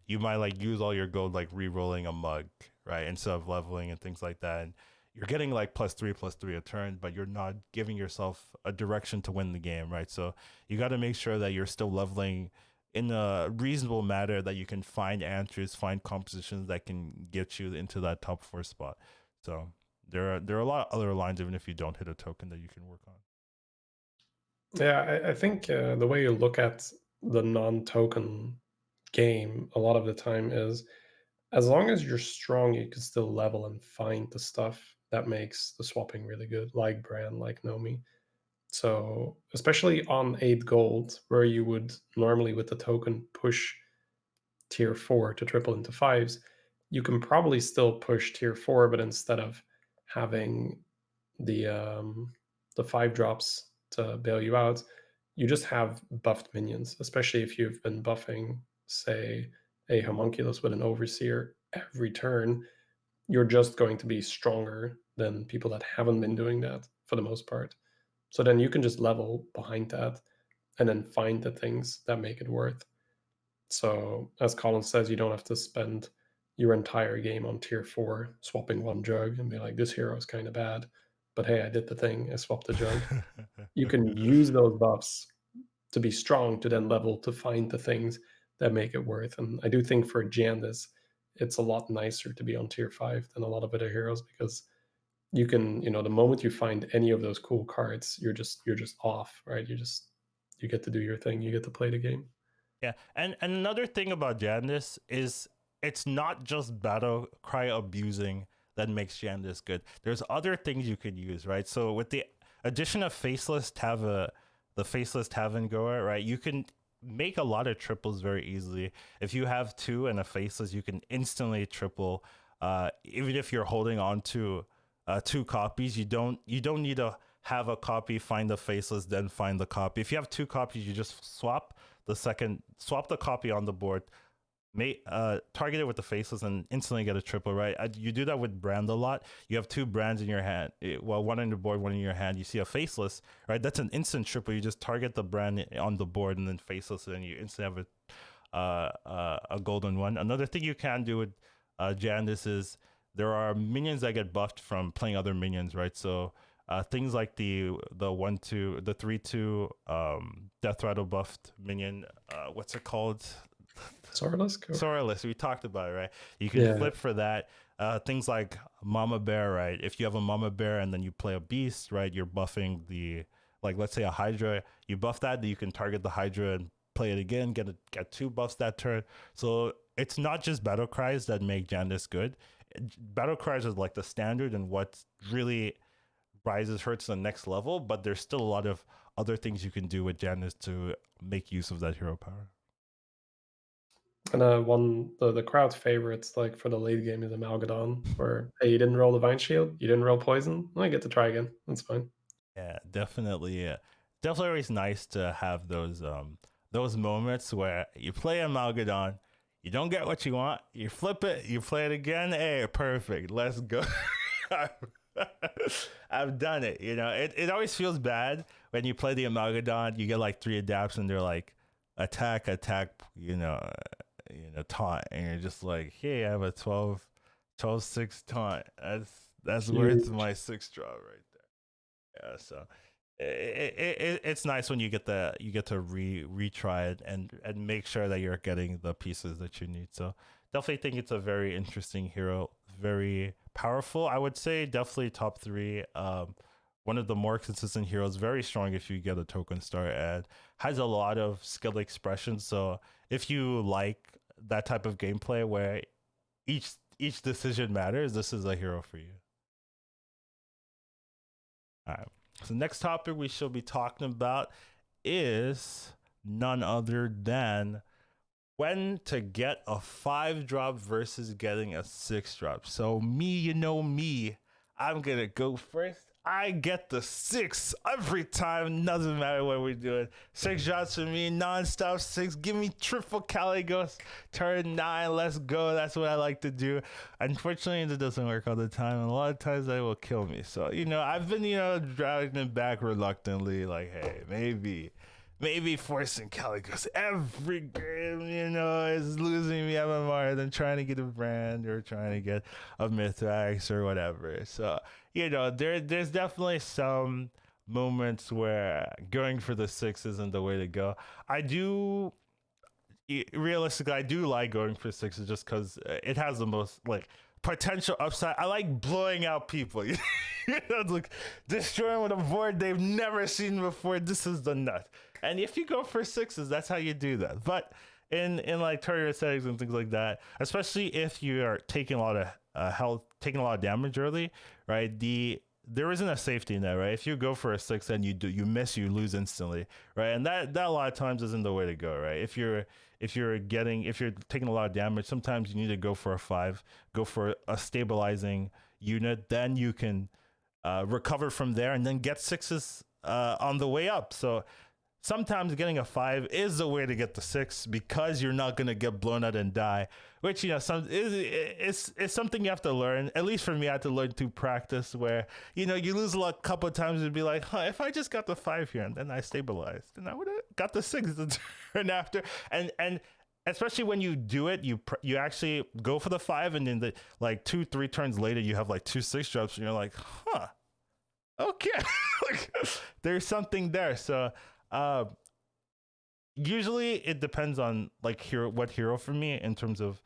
you might like use all your gold like re-rolling a mug, right, instead of leveling and things like that. And you're getting like +3/+3 a turn, but you're not giving yourself a direction to win the game, right? So you got to make sure that you're still leveling in a reasonable manner, that you can find answers, find compositions that can get you into that top 4 spot. So there are a lot of other lines, even if you don't hit a token, that you can work on. Yeah, I think the way you look at the non-token game a lot of the time is, as long as you're strong, you can still level and find the stuff that makes the swapping really good, like Bran, like Nomi. So especially on 8 gold, where you would normally with the token push tier 4 to triple into 5s, you can probably still push tier 4, but instead of having the um, the 5 drops to bail you out, you just have buffed minions, especially if you've been buffing, say, a homunculus with an overseer every turn. You're just going to be stronger than people that haven't been doing that for the most part. So then you can just level behind that and then find the things that make it worth. So as Colin says, you don't have to spend your entire game on tier 4 swapping one jug and be like, this hero is kind of bad, but hey, I did the thing, I swapped the jug. You can use those buffs to be strong, to then level, to find the things that make it worth. And I do think for Jandice, it's a lot nicer to be on tier 5 than a lot of other heroes, because you can, the moment you find any of those cool cards, you're just off, right? You get to do your thing, you get to play the game. Yeah, and another thing about Jandice is it's not just battle cry abusing that makes Jandice good. There's other things you could use, right? So with the addition of the faceless Tavern Goer, right, you can make a lot of triples very easily. If you have 2 and a faceless, you can instantly triple. Even if you're holding on to 2 copies, you don't need to have a copy, find the faceless, then find the copy. If you have 2 copies, you just swap the copy on the board, target it with the faceless, and instantly get a triple, right? You do that with Brand a lot. You have 2 brands in your hand, one on the board, one in your hand. You see a faceless, right? That's an instant triple. You just target the brand on the board and then faceless, and you instantly have a golden one. Another thing you can do with Jandice is there are minions that get buffed from playing other minions, right? So things like the 1/2, the 3/2 death rattle buffed minion. What's it called? Sorreless. We talked about it, right? You can flip for that. Things like Mama Bear, right? If you have a Mama Bear and then you play a beast, right? You're buffing like let's say a Hydra. You buff that, you can target the Hydra and play it again. Get 2 buffs that turn. So it's not just battle cries that make Jandice good. Battle cries is like the standard and what really rises her to the next level, but there's still a lot of other things you can do with Jandice to make use of that hero power. And the crowd favorites like for the late game is Amalgadon, where hey, you didn't roll Divine Shield, you didn't roll Poison, I get to try again. That's fine. Yeah, definitely. Definitely always nice to have those moments where you play Amalgadon, you don't get what you want, you flip it, you play it again. Hey, perfect. Let's go. I've done it. It always feels bad when you play the Amalgadon. You get like 3 adapts, and they're like attack, attack. Taunt, and you're just like, hey, I have a 12/6 taunt. That's worth Huge. my 6 drop right there. Yeah, so it's nice when you get to retry it and make sure that you're getting the pieces that you need. So definitely think it's a very interesting hero, very powerful. I would say definitely top 3. One of the more consistent heroes, very strong if you get a token star, and has a lot of skill expression. So if you like that type of gameplay where each decision matters, this is a hero for you. All right. So next topic we shall be talking about is none other than when to get a 5-drop versus getting a 6-drop. So me, I'm gonna go first. I get the 6 every time. Doesn't matter what we're doing. 6 drops for me, non-stop 6. Give me triple Caligos, turn 9. Let's go. That's what I like to do. Unfortunately, it doesn't work all the time. And a lot of times that will kill me. So, I've been, dragging it back reluctantly. Like, hey, maybe forcing Caligos every game, is losing me MMR than trying to get a brand or trying to get a Mythrax or whatever. So, there's definitely some moments where going for the 6 isn't the way to go. Realistically, I do like going for 6s just because it has the most, like, potential upside. I like blowing out people. Like destroying with a board they've never seen before. This is the nut. And if you go for 6s, that's how you do that. But in like tournament settings and things like that, especially if you are taking a lot of health, taking a lot of damage early, right? There isn't a safety net, right? If you go for a 6 and you miss, you lose instantly, right? And that a lot of times isn't the way to go, right? If you're taking a lot of damage, sometimes you need to go for a 5, go for a stabilizing unit, then you can recover from there and then get 6s on the way up. So sometimes getting a 5 is the way to get the 6 because you're not going to get blown out and die, which it's something you have to learn. At least for me, I had to learn through practice where you lose a couple of times and be like, if I just got the 5 here and then I stabilized, then I would have got the 6 the turn after. And especially when you do it, you actually go for the 5 and then the like 2-3 turns later you have like 2 6 drops and you're like, okay, like there's something there. So usually it depends on like what hero for me in terms of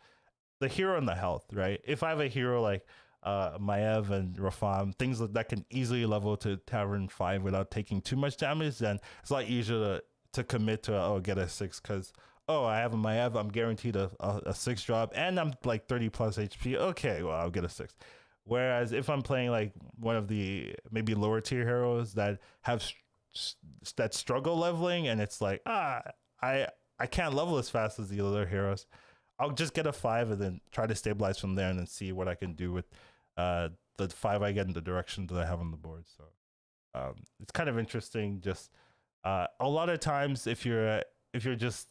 the hero and the health, right? If I have a hero like Maev and Rafam, things that can easily level to Tavern 5 without taking too much damage, then it's a lot easier to commit to get a 6 because I have a Maev, I'm guaranteed a 6 drop and I'm like 30 plus HP. Okay, well, I'll get a 6. Whereas if I'm playing like one of the maybe lower tier heroes that have that struggle leveling and it's like I can't level as fast as the other heroes, I'll just get a 5 and then try to stabilize from there and then see what I can do with the 5 I get in the direction that I have on the board. So it's kind of interesting. Just a lot of times if you're just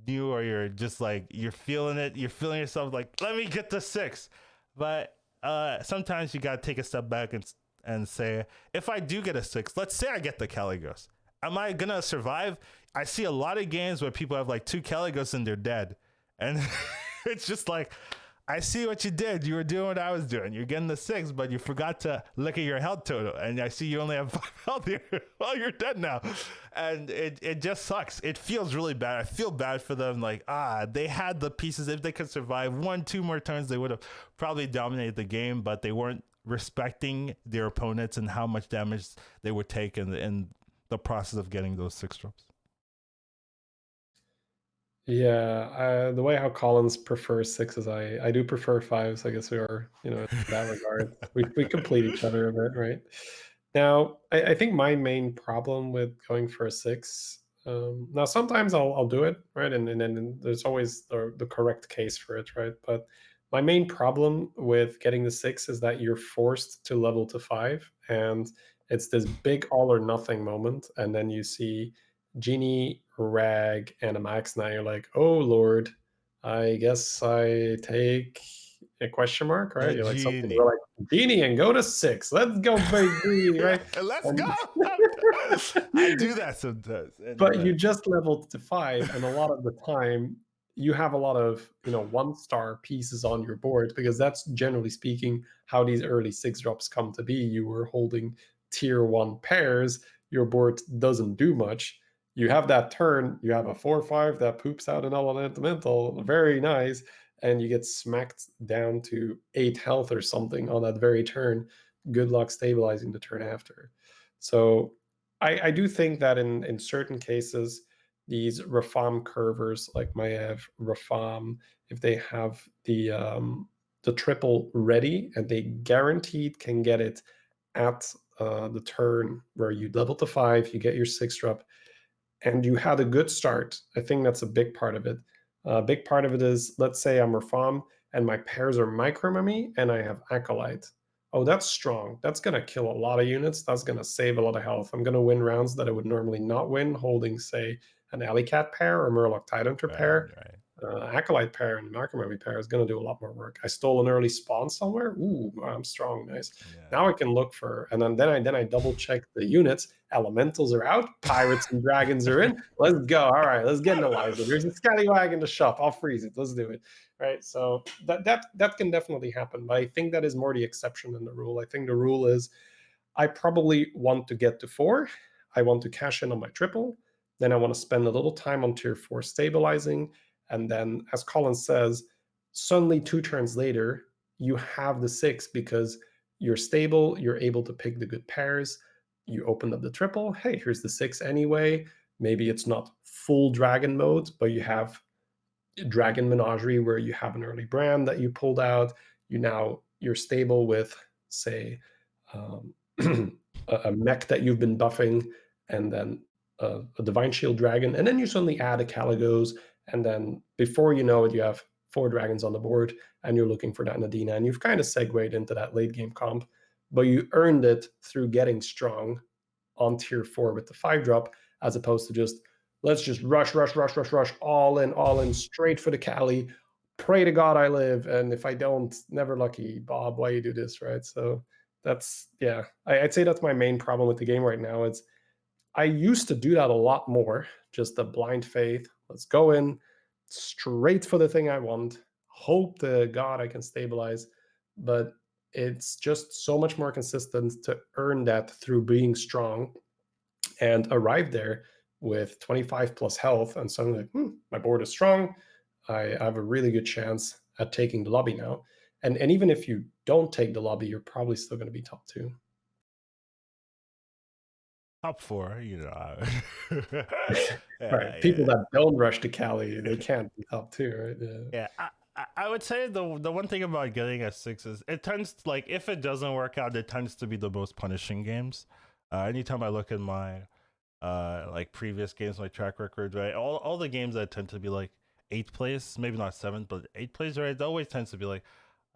new or you're just like you're feeling yourself like let me get the 6, but sometimes you gotta take a step back and say, if I do get a 6, let's say I get the Caligos, am I gonna survive? I see a lot of games where people have like 2 Caligos and they're dead, and it's just like, I see what you did. You were doing what I was doing. You're getting the 6, but you forgot to look at your health total, and I see you only have 5 health here. Well, you're dead now, and it just sucks. It feels really bad. I feel bad for them. Like they had the pieces. If they could survive 1-2 more turns, they would have probably dominated the game, but they weren't respecting their opponents and how much damage they would take in the process of getting those 6 drops. Yeah, the way how Collins prefers 6s, I do prefer 5s. I guess we are, in that regard. We complete each other a bit, right? Now, I think my main problem with going for a 6 Now, sometimes I'll do it, right? And then there's always the correct case for it, right? But my main problem with getting the six is that you're forced to level to five, and it's this big all or nothing moment. And then you see Genie, Rag, and a Max. Now you're like, oh Lord, I guess I take a question mark, right? The You're like something genie. we're like Genie and go to six. Let's go, big greedy, right? Let's And go. I do that sometimes. but Anyway. you just leveled to five, and a lot of the time you have a lot of 1-star pieces on your board, because that's generally speaking how these early six drops come to be. You were holding tier one pairs, your board doesn't do much. You have that turn, you have a 4/5 that poops out an elemental, very nice, and you get smacked down to 8 health or something on that very turn. Good luck stabilizing the turn after. So I do think that in certain cases, these Rafam curvers like Maiev, Rafam, if they have the triple ready and they guaranteed can get it at the turn where you level to five, you get your six drop, and you had a good start. I think that's a big part of it. A big part of it is, let's say I'm Rafam and my pairs are Micromummy and I have Acolyte. Oh, that's strong. That's going to kill a lot of units. That's going to save a lot of health. I'm going to win rounds that I would normally not win holding, say, an Alley Cat pair or Murloc Tidehunter pair. Right. Acolyte pair and Micromummy pair is going to do a lot more work. I stole an early spawn somewhere. Ooh, I'm strong. Nice. Yeah. Now I can look for, and then I double check the units. Elementals are out. Pirates and dragons are in. Let's go. All right, let's get an Eliza. There's a scallywag in the shop. I'll freeze it. Let's do it. Right. So that can definitely happen, but I think that is more the exception than the rule. I think the rule is I probably want to get to four. I want to cash in on my triple. Then I want to spend a little time on tier four stabilizing. And then, as Colin says, suddenly 2 turns later, you have the six because you're stable. You're able to pick the good pairs. You opened up the triple. Hey, here's the six anyway. Maybe it's not full dragon mode, but you have Dragon Menagerie where you have an early brand that you pulled out. You're stable with, say, a mech that you've been buffing, and then a Divine Shield Dragon, and then you suddenly add a Caligos, and then before you know it, you have 4 dragons on the board, and you're looking for that Nadina, and you've kind of segued into that late game comp, but you earned it through getting strong on tier 4 with the 5-drop, as opposed to just, let's just rush, all in, straight for the Cali, pray to God I live, and if I don't, never lucky. Bob, why you do this, right? So that's, yeah, I'd say that's my main problem with the game right now. It's, I used to do that a lot more, just the blind faith. Let's go in straight for the thing I want, hope to God I can stabilize. But it's just so much more consistent to earn that through being strong and arrive there with 25 plus health. And suddenly, my board is strong. I have a really good chance at taking the lobby now. And even if you don't take the lobby, you're probably still going to be top 2. Top 4, Right. People that don't rush to Cali, they can't be top 2, right? Yeah. I would say the one thing about getting a 6 is it tends to, like, if it doesn't work out, it tends to be the most punishing games. Anytime I look at my like previous games, my track record, right, all the games that tend to be like 8th place, maybe not 7th, but 8th place, right, it always tends to be like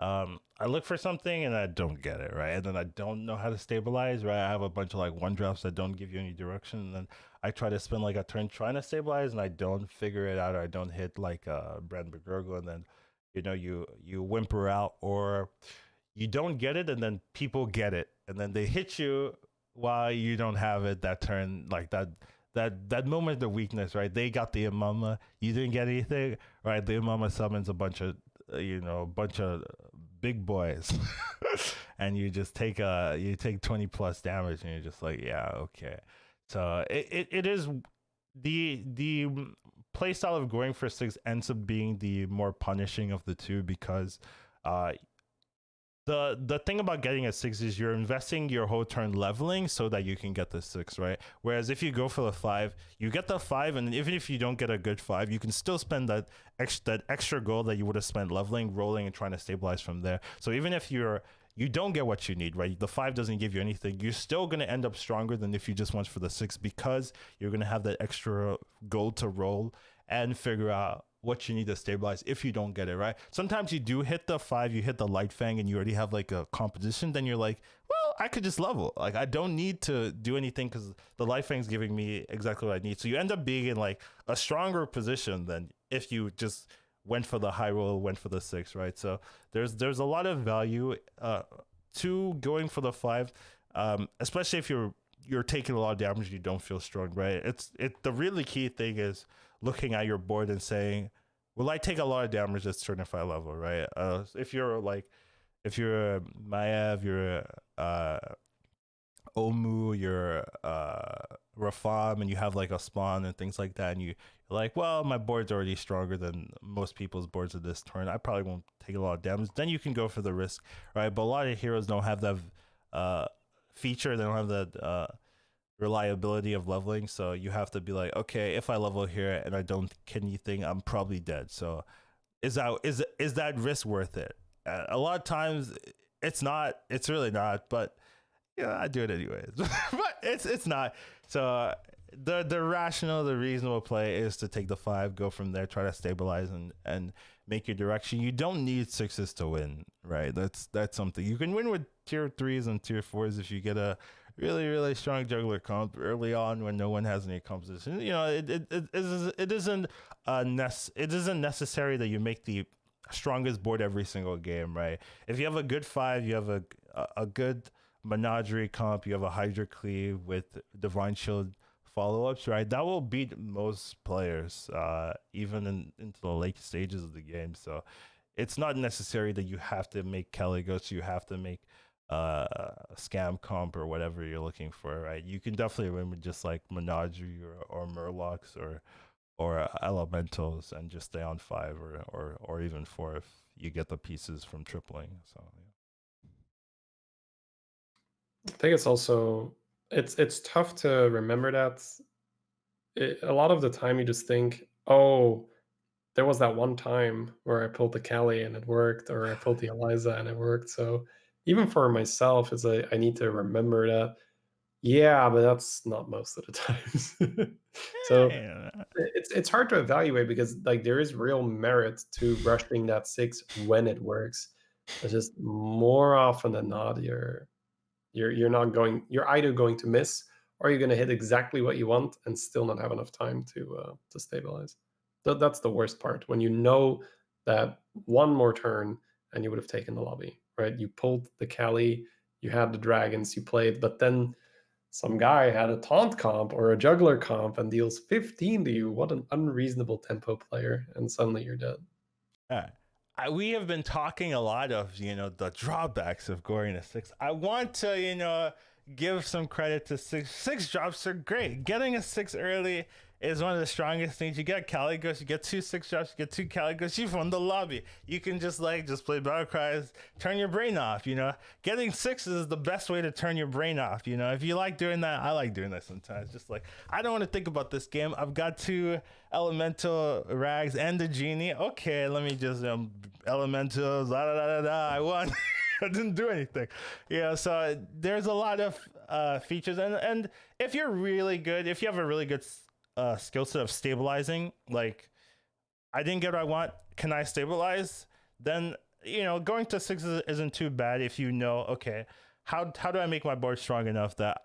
I look for something and I don't get it, right, and then I don't know how to stabilize, right. I have a bunch of like 1-drops that don't give you any direction, and then I try to spend like a turn trying to stabilize, and I don't figure it out, or I don't hit like Brand McGurgle, and then you whimper out, or you don't get it, and then people get it, and then they hit you while you don't have it that turn, like that moment of weakness, right? They got the Imama, you didn't get anything, right? The Imama summons a bunch of a bunch of big boys, and you just take 20 plus damage, and you're just like, yeah, okay. So it is the play style of going for 6 ends up being the more punishing of the two, because the thing about getting a 6 is you're investing your whole turn leveling so that you can get the 6, right? Whereas if you go for the 5, you get the 5, and even if you don't get a good 5, you can still spend that extra gold that you would have spent leveling, rolling, and trying to stabilize from there. So even if you're you don't get what you need, right? The 5 doesn't give you anything. You're still going to end up stronger than if you just went for the 6, because you're going to have that extra gold to roll and figure out what you need to stabilize if you don't get it, right? Sometimes you do hit the 5, you hit the light fang, and you already have like a composition. Then you're like, well, I could just level. Like, I don't need to do anything because the light fang's giving me exactly what I need. So you end up being in like a stronger position than if you just went for the high roll, went for the 6, right? So there's a lot of value to going for the 5, especially if you're taking a lot of damage, you don't feel strong, right? The really key thing is looking at your board and saying, will I take a lot of damage this turn if I level, right? If you're a Maev, you're Omu, you're Rafam, and you have like a spawn and things like that, and you're like, well, my board's already stronger than most people's boards at this turn, I probably won't take a lot of damage, then you can go for the risk, right? But a lot of heroes don't have that feature, they don't have that reliability of leveling, so you have to be like, okay, if I level here and I don't get anything, I'm probably dead. So is that risk worth it? A lot of times it's really not, but yeah, I do it anyways. But it's not. So the rational, the reasonable play is to take the 5, go from there, try to stabilize and make your direction. You don't need 6s to win, right? That's something you can win with tier 3s and tier 4s if you get a really, really strong juggler comp early on when no one has any composition. You know, it isn't necessary that you make the strongest board every single game, right? If you have a good 5, you have a good Menagerie comp, you have a Hydra Cleave with Divine Shield follow-ups, right? That will beat most players, even into the late stages of the game. So it's not necessary that you have to make Caligos, you have to make scam comp or whatever you're looking for, right? You can definitely win with just like Menagerie or Murlocs or Elementals and just stay on 5 or even 4 if you get the pieces from tripling. So yeah. I think it's also it's tough to remember that. A lot of the time you just think, oh, there was that one time where I pulled the Callie and it worked, or I pulled the Eliza and it worked. So even for myself, I need to remember that. Yeah, but that's not most of the times. So Yeah. it's hard to evaluate because like there is real merit to rushing that 6 when it works. It's just more often than not, you're either going to miss or you're going to hit exactly what you want and still not have enough time to stabilize. That's the worst part, when you know that one more turn and you would have taken the lobby, right? You pulled the Callie, you had the dragons, you played, but then some guy had a taunt comp or a juggler comp and deals 15 to you. What an unreasonable tempo player, and suddenly you're dead. We have been talking a lot of, the drawbacks of going to 6. I want to, give some credit to 6. 6 drops are great. Getting a 6 early is one of the strongest things. You get Caligos, you get 2 6 drops, you get 2 Caligos, you've won the lobby. You can just play battle cries, turn your brain off, Getting 6 is the best way to turn your brain off, If you like doing that, I like doing that sometimes. Just like, I don't want to think about this game. I've got 2 elemental rags and the genie. Okay, let me just elementals, I won. I didn't do anything. So there's a lot of features, and if you're really good, if you have a really good skill set of stabilizing, like I didn't get what I want, can I stabilize? Then going to 6 isn't too bad if okay, how do I make my board strong enough that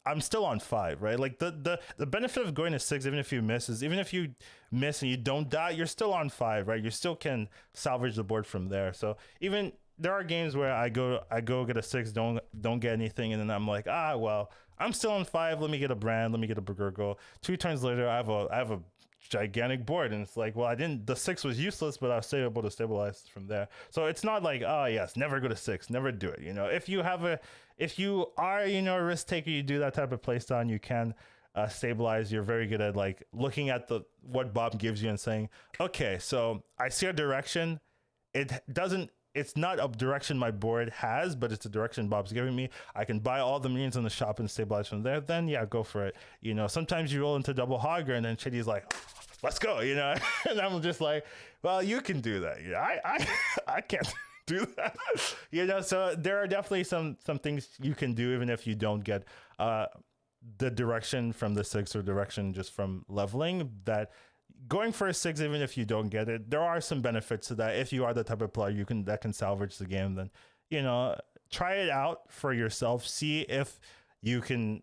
I'm still on 5, right? Like the benefit of going to 6, even if you miss, is even if you miss and you don't die, you're still on 5, right? You still can salvage the board from there. So even there are games where I go get a 6, don't get anything, and then I'm like, well, I'm still on 5. Let me get a brand. Let me get a Burgergo. 2 turns later, I have a gigantic board, and it's like, well, the 6 was useless, but I was still able to stabilize from there. So it's not like, oh yes, never go to 6, never do it. If you are a risk taker, you do that type of play style, and you can stabilize. You're very good at like looking at what Bob gives you and saying, okay, so I see a direction. It's not a direction my board has, but it's a direction Bob's giving me. I can buy all the minions in the shop and stabilize from there. Then yeah, go for it. Sometimes you roll into double hogger and then Chidi's like, let's go, and I'm just like, well, you can do that. I can't do that. You know, so there are definitely some things you can do even if you don't get the direction from the 6 or direction just from leveling. That going for a 6, even if you don't get it, there are some benefits to that. If you are the type of player that can salvage the game, then you know, try it out for yourself. See if you can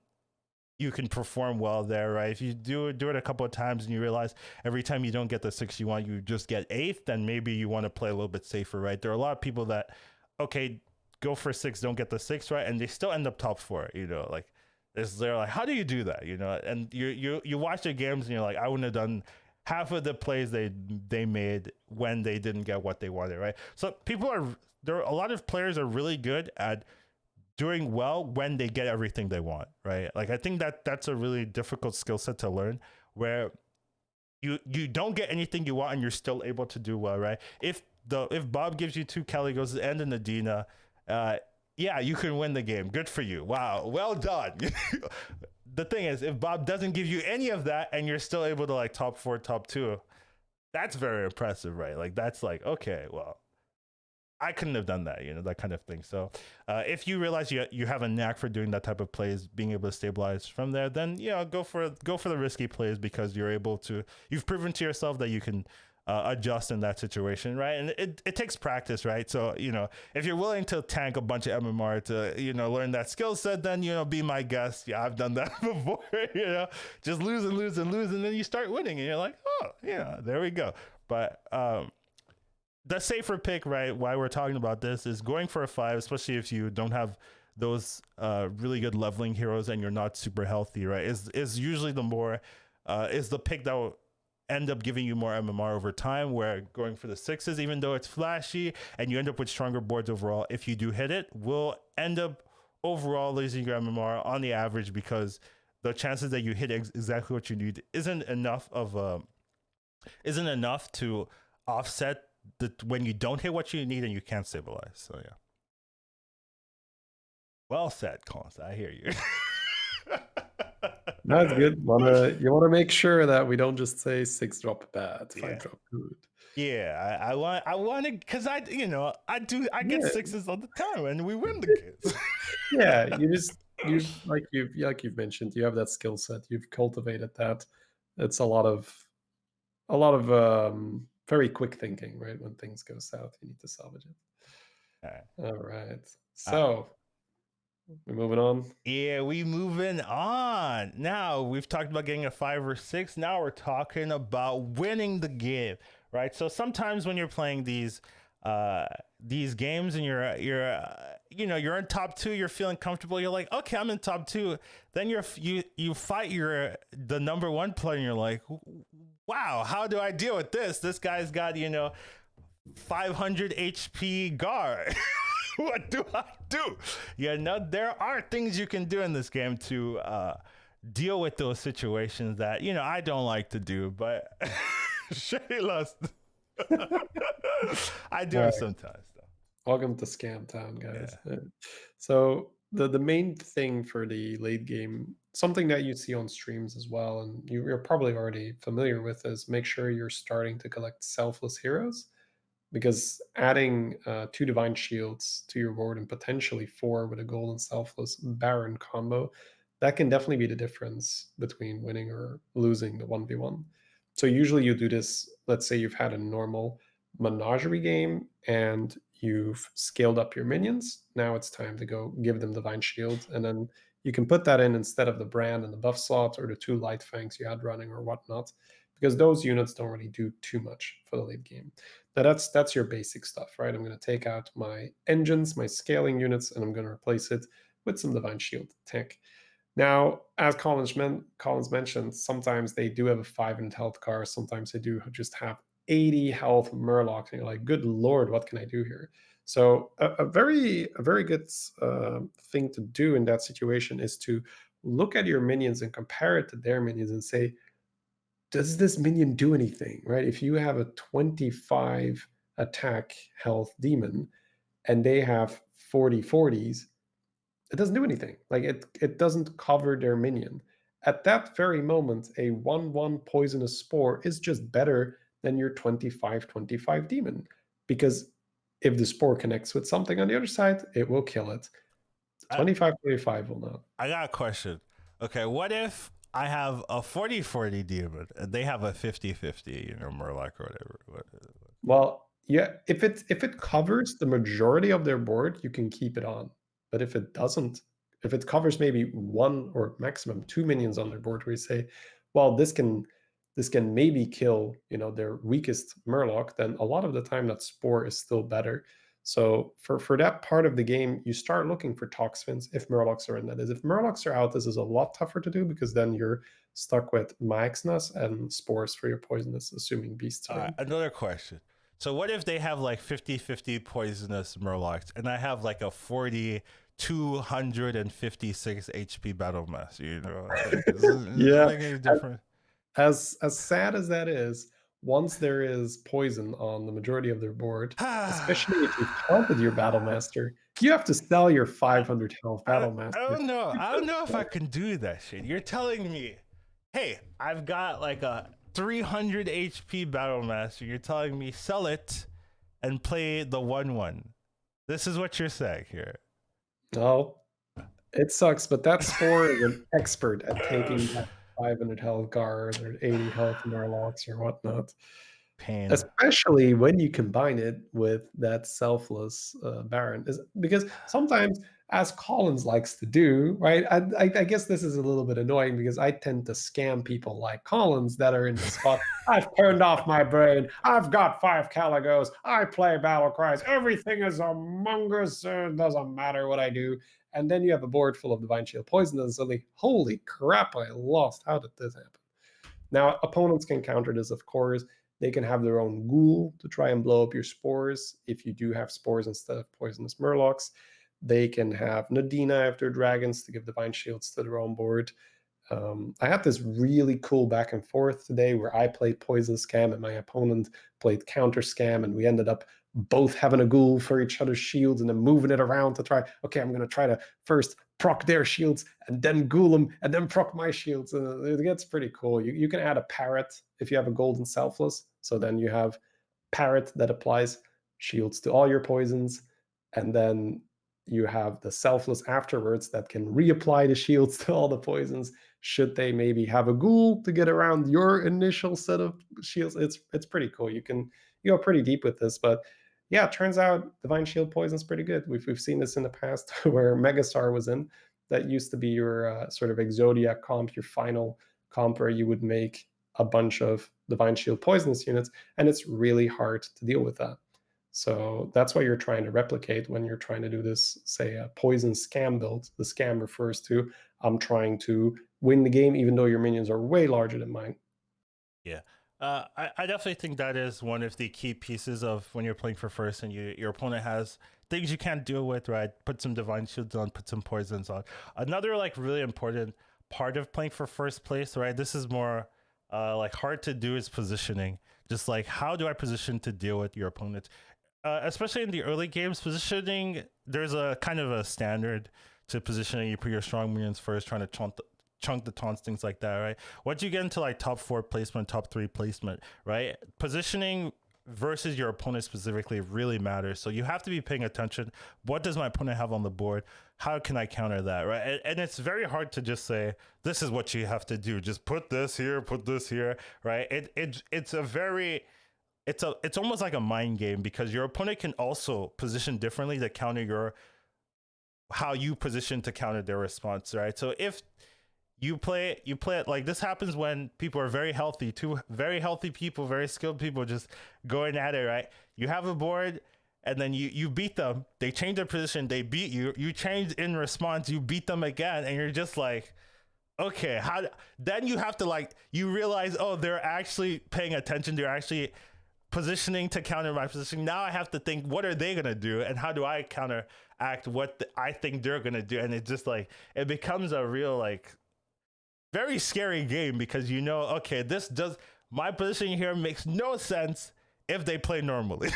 perform well there, right? If you do it a couple of times and you realize every time you don't get the 6 you want, you just get 8th, then maybe you want to play a little bit safer, right? There are a lot of people that, okay, go for 6, don't get the 6 right, and they still end up top 4, you know, like they're like, how do you do that, you know? And you watch the games and you're like, I wouldn't have done half of the plays they made when they didn't get what they wanted, right? So there are a lot of players are really good at doing well when they get everything they want, right? Like I think that's a really difficult skill set to learn, where you don't get anything you want and you're still able to do well, right? If Bob gives you 2 Caligos and an Adina, yeah, you can win the game. Good for you. Wow, well done. The thing is, if Bob doesn't give you any of that and you're still able to like top 4, top 2, that's very impressive, right? Like that's like, okay, well, I couldn't have done that, you know, that kind of thing. So if you realize you have a knack for doing that type of plays, being able to stabilize from there, then, you know, go for the risky plays, because you've proven to yourself that you can adjust in that situation, right? And it takes practice, right? So, you know, if you're willing to tank a bunch of MMR to, you know, learn that skill set, then, you know, be my guest. Yeah, I've done that before, you know, just lose and lose and lose, and then you start winning and you're like, oh, yeah, there we go. But the safer pick, right, why we're talking about this, is going for a 5, especially if you don't have those really good leveling heroes and you're not super healthy, right, is usually is the pick that will end up giving you more MMR over time, where going for the 6s, even though it's flashy and you end up with stronger boards overall, if you do hit it, will end up overall losing your MMR on the average, because the chances that you hit exactly what you need isn't enough to offset when you don't hit what you need and you can't stabilize. So yeah. Well said, Collins. I hear you. That's good. You wanna make sure that we don't just say 6 drop bad, 5 drop good. Yeah, I want to, because I get 6s all the time and we win the games. Yeah, you've mentioned, you have that skill set, you've cultivated that. It's a lot of very quick thinking, right? When things go south, you need to salvage it. All right. So we're moving on. Yeah, we moving on. Now we've talked about getting a 5 or 6. Now we're talking about winning the game, right? So sometimes when you're playing these games and you're in top 2, you're feeling comfortable. You're like, okay, I'm in top 2. Then you fight the number 1 player, and you're like, wow, how do I deal with this? This guy's got 500 HP guard. What do I do? You know, there are things you can do in this game to deal with those situations that, you know, I don't like to do, but Shay loves. I do it sometimes, though. Welcome to Scam Town, guys. Yeah. So the main thing for the late game, something that you see on streams as well, and you're probably already familiar with, is make sure you're starting to collect selfless heroes. Because adding 2 Divine Shields to your board and potentially 4 with a Golden Selfless Baron combo, that can definitely be the difference between winning or losing the 1v1. So usually you do this, let's say you've had a normal Menagerie game and you've scaled up your minions. Now it's time to go give them Divine Shield, and then you can put that in instead of the Brand and the buff slot or the 2 Light Fangs you had running or whatnot, because those units don't really do too much for the late game. Now that's your basic stuff, right? I'm going to take out my engines, my scaling units, and I'm going to replace it with some Divine Shield tech. Now, as Collins mentioned, sometimes they do have a 500 health car. Sometimes they do just have 80 health Murlocs, and you're like, good Lord, what can I do here? So a very good thing to do in that situation is to look at your minions and compare it to their minions and say, does this minion do anything, right? If you have a 25 attack health demon and they have 40 40s, it doesn't do anything. Like it doesn't cover their minion. At that very moment, a 1/1 poisonous spore is just better than your 25 25 demon, because If the spore connects with something on the other side, it will kill it. I, 25-25 will not. I got a question. Okay, what if I have a 40-40 demon and they have a 50-50, Murloc or whatever? Well, yeah, if it covers the majority of their board, you can keep it on. But if it doesn't, if it covers maybe one or maximum two minions on their board, where you say, well, this can maybe kill, their weakest Murloc, then a lot of the time that spore is still better. So for that part of the game, you start looking for Toxfins if Murlocs are in. That is, if Murlocs are out, this is a lot tougher to do because then you're stuck with Maexness and spores for your poisonous, assuming beasts are in. Another question. So what if they have like 50-50 poisonous Murlocs and I have like a 256 HP battle mass, Yeah. Any different? As sad as that is, once there is poison on the majority of their board, especially if you've taunted your battle master, you have to sell your 500 health battle master. I don't know. I don't know if I can do that shit. You're telling me, hey, I've got like a 300 HP battle master. You're telling me sell it and play the 1/1. This is what you're saying here. No, it sucks, but that spore is an expert at taking that 500 health guard or 80 health Murlocs or whatnot. Pain. Especially when you combine it with that selfless Baron, because sometimes, as Collins likes to do, right? I guess this is a little bit annoying because I tend to scam people like Collins that are in the spot. I've turned off my brain. I've got 5 Caligos. I play battle cries. Everything is Among Us. It doesn't matter what I do. And then you have a board full of Divine Shield Poison, and suddenly, holy crap! I lost. How did this happen? Now, opponents can counter this, of course. They can have their own ghoul to try and blow up your spores if you do have spores instead of poisonous Murlocs. They can have Nadina if they're dragons to give divine shields to their own board. I had this really cool back and forth today where I played Poison Scam and my opponent played Counter Scam, and we ended up both having a ghoul for each other's shields and then moving it around to try, okay, I'm going to try to first proc their shields and then ghoul them and then proc my shields. And it gets pretty cool. You can add a parrot if you have a golden selfless. So then you have parrot that applies shields to all your poisons. And then you have the selfless afterwards that can reapply the shields to all the poisons should they maybe have a ghoul to get around your initial set of shields. It's pretty cool. You go pretty deep with this, but yeah, it turns out divine shield poison's pretty good. We've seen this in the past where Megastar was in. That used to be your sort of Exodia comp, your final comp where you would make a bunch of divine shield poisonous units, and it's really hard to deal with that. So that's what you're trying to replicate when you're trying to do this, say, a poison scam build. The scam refers to, I'm trying to win the game even though your minions are way larger than mine. Yeah. I definitely think that is one of the key pieces of when you're playing for first and your opponent has things you can't deal with, right? Put some divine shields on, put some poisons on. Another like really important part of playing for first place, right? This is more like hard to do is positioning. Just like, how do I position to deal with your opponents? Especially in the early games, positioning, there's a kind of a standard to positioning. You put your strong minions first, trying to chunk the taunts, things like that, right? Once you get into like top 4 placement, top 3 placement, right? Positioning versus your opponent specifically really matters. So you have to be paying attention. What does my opponent have on the board? How can I counter that, right? And it's very hard to just say, this is what you have to do. Just put this here, right? It's almost like a mind game because your opponent can also position differently to counter how you position to counter their response, right? So if you play it like this happens when people are very healthy, two very healthy people, very skilled people just going at it, right? You have a board and then you beat them, they change their position, they beat you, you change in response, you beat them again, and you're just like, okay, how? Then you have to like, you realize, oh, they're actually paying attention, they're actually positioning to counter my position. Now I have to think, what are they gonna do, and how do I counteract what I think they're gonna do? And it's just like, it becomes a real like very scary game because okay, my positioning here makes no sense if they play normally.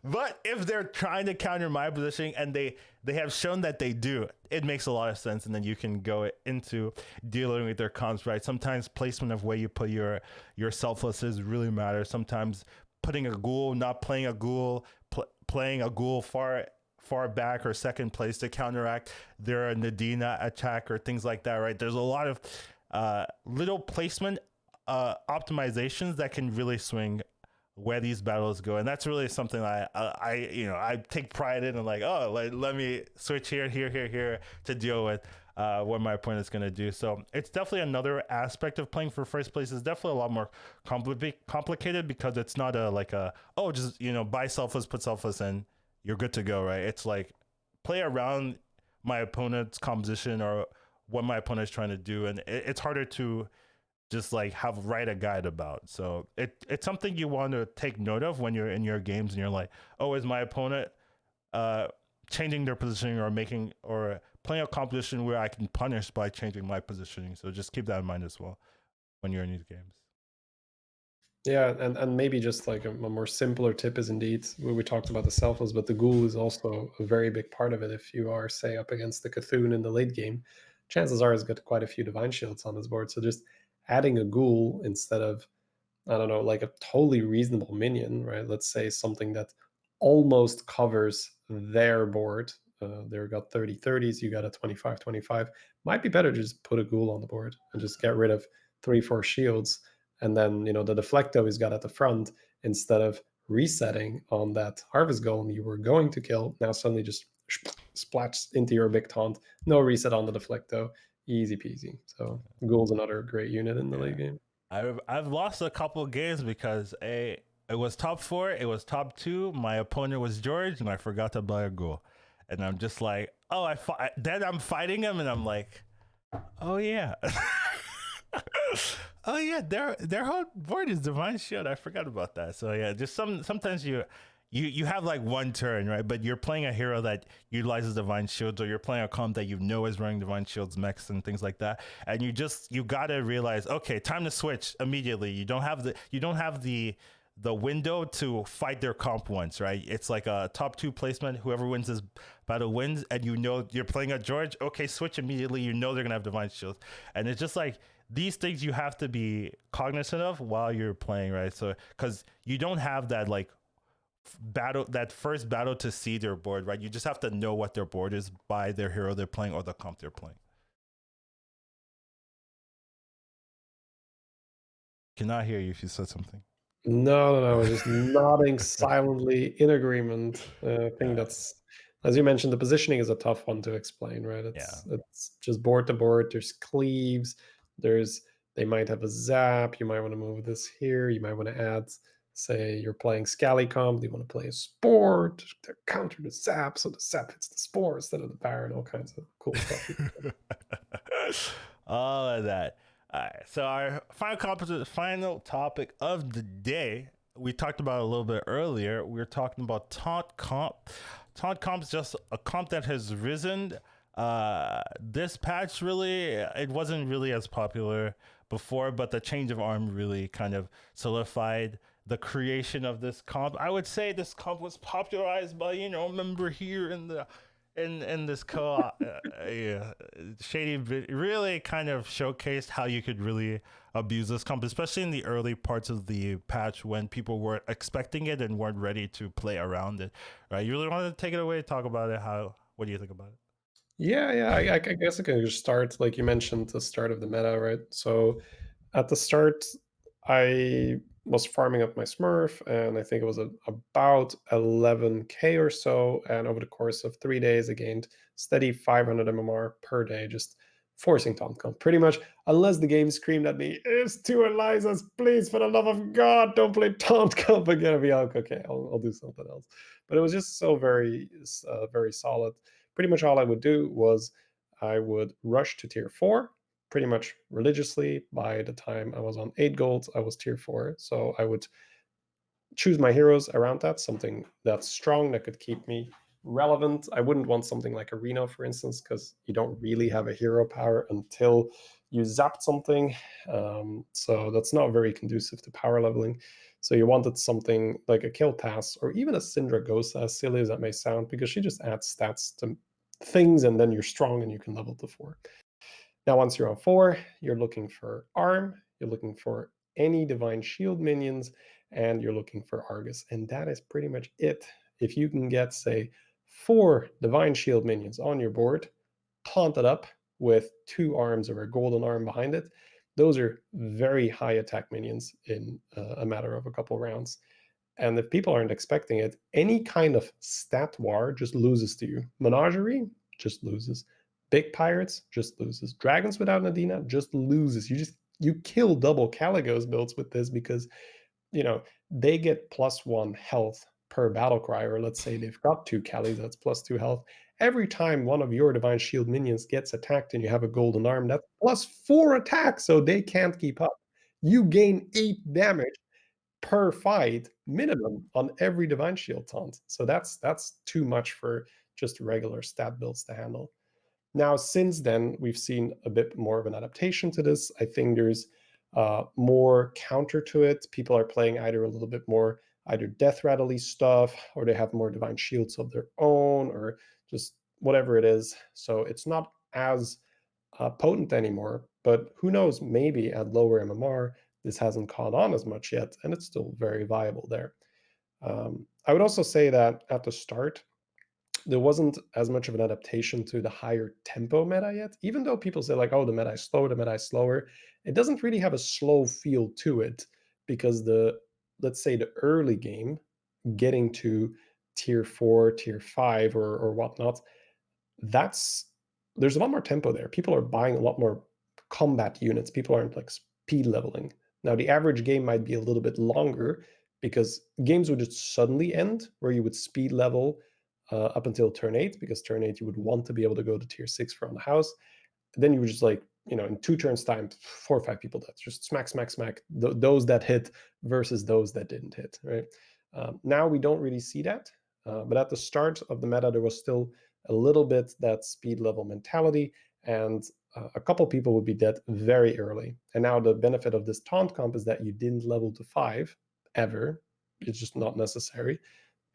But if they're trying to counter my positioning and they have shown that they do, it makes a lot of sense. And then you can go into dealing with their comps, right? Sometimes placement of where you put your selflesses really matters. Sometimes putting a ghoul, not playing a ghoul, playing a ghoul far back or second place to counteract their Nadina attack or things like that, right? There's a lot of little placement optimizations that can really swing where these battles go, and that's really something I take pride in, and like, oh, let me switch here to deal with what my opponent's going to do. So it's definitely another aspect of playing for first place. Is definitely a lot more complicated because it's not just buy selfless, put selfless in, you're good to go, right? It's like play around my opponent's composition or what my opponent's trying to do, and it's harder to just like write a guide about. So it's something you want to take note of when you're in your games and you're like, oh, is my opponent changing their positioning or playing a composition where I can punish by changing my positioning? So just keep that in mind as well when you're in these games. Yeah, and maybe just like a more simpler tip is indeed we talked about the selfless, but the ghoul is also a very big part of it. If you are, say, up against the Cthulhu in the late game, chances are he's got quite a few divine shields on his board. So just adding a ghoul instead of, I don't know, like a totally reasonable minion, right? Let's say something that almost covers their board. They've got 30/30s, you got a 25/25. Might be better to just put a ghoul on the board and just get rid of 3-4 shields. And then, the deflecto he's got at the front, instead of resetting on that harvest golem you were going to kill, now suddenly just splats into your big taunt. No reset on the deflecto. Easy peasy. So ghoul's another great unit in the late game. I've lost a couple of games because it was top 4, it was top 2. My opponent was George, and I forgot to buy a ghoul, and I'm just like, oh, then I'm fighting him, and I'm like, oh yeah, oh yeah, their whole board is divine shield. I forgot about that. So yeah, just sometimes you have like one turn, right? But you're playing a hero that utilizes divine shields, or you're playing a comp that is running divine shields mechs and things like that, and you gotta realize, okay, time to switch immediately. You don't have the window to fight their comp once, right? It's like a top 2 placement. Whoever wins this battle wins, and you're playing a George. Okay, switch immediately. They're gonna have divine shields, and it's just like these things you have to be cognizant of while you're playing, right? So because you don't have that like that first battle to see their board, right? You just have to know what their board is by their hero they're playing or the comp they're playing. Cannot hear you if you said something. No, I was just nodding silently in agreement. I think that's, as you mentioned, the positioning is a tough one to explain, right? It's just board to board. There's cleaves. They might have a zap. You might want to move this here. You might want to add, say, you're playing Scally comp. You want to play a spore to counter the zap, so the zap hits the spore instead of the Baron. All kinds of cool stuff. All of that. All right, so our final topic of the day, we talked about a little bit earlier. We were talking about Taunt Comp. Taunt Comp is just a comp that has risen. This patch really, it wasn't really as popular before, but the change of arm really kind of solidified the creation of this comp. I would say this comp was popularized by, a member here in this co-op. Shady really kind of showcased how you could really abuse this comp, especially in the early parts of the patch when people weren't expecting it and weren't ready to play around it. Right? You really want to take it away, talk about it. What do you think about it? Yeah. I guess I can just start, like you mentioned, the start of the meta, right? So at the start, I was farming up my Smurf, and I think it was about 11k or so. And over the course of 3 days, I gained steady 500 MMR per day, just forcing Taunt Comp. Pretty much, unless the game screamed at me, "It's 2 Elizas, please, for the love of God, don't play Taunt Comp again." I'll be like, okay, I'll do something else. But it was just so very solid. Pretty much all I would do was I would rush to tier 4 pretty much religiously. By the time I was on 8 gold, I was tier 4. So I would choose my heroes around that, something that's strong that could keep me relevant. I wouldn't want something like a Reno, for instance, because you don't really have a hero power until you zapped something. So that's not very conducive to power leveling. So you wanted something like a Kill Pass or even a Syndragosa, as silly as that may sound, because she just adds stats to things and then you're strong and you can level to 4. Now, once you're on 4, you're looking for arm, you're looking for any divine shield minions, and you're looking for Argus. And that is pretty much it. If you can get, say, 4 Divine Shield minions on your board, taunted up with 2 arms or a golden arm behind it, those are very high attack minions in a matter of a couple rounds. And if people aren't expecting it, any kind of stat war just loses to you. Menagerie just loses. Big Pirates just loses. Dragons without Nadina just loses. You kill double Caligos builds with this because they get +1 health per battle cry, or let's say they've got 2 Calis, that's +2 health. Every time one of your Divine Shield minions gets attacked and you have a golden arm, that's +4 attack, so they can't keep up. You gain 8 damage per fight minimum on every Divine Shield taunt. So that's too much for just regular stat builds to handle. Now, since then, we've seen a bit more of an adaptation to this. I think there's more counter to it. People are playing either a little bit more either death rattly stuff, or they have more divine shields of their own, or just whatever it is. So it's not as potent anymore. But who knows? Maybe at lower MMR, this hasn't caught on as much yet, and it's still very viable there. I would also say that at the start, there wasn't as much of an adaptation to the higher tempo meta yet. Even though people say like, oh, the meta is slow, the meta is slower, it doesn't really have a slow feel to it because let's say the early game, getting to tier 4, tier 5 or whatnot, that's there's a lot more tempo there. People are buying a lot more combat units. People aren't like speed leveling. Now the average game might be a little bit longer because games would just suddenly end where you would speed level up until turn 8, because turn 8 you would want to be able to go to tier 6 from the house. Then you would just like, in 2 turns time, 4 or 5 people dead. Just smack, smack, smack. Those that hit versus those that didn't hit, right? Now we don't really see that. But at the start of the meta, there was still a little bit that speed level mentality, and a couple people would be dead very early. And now the benefit of this taunt comp is that you didn't level to 5 ever. It's just not necessary.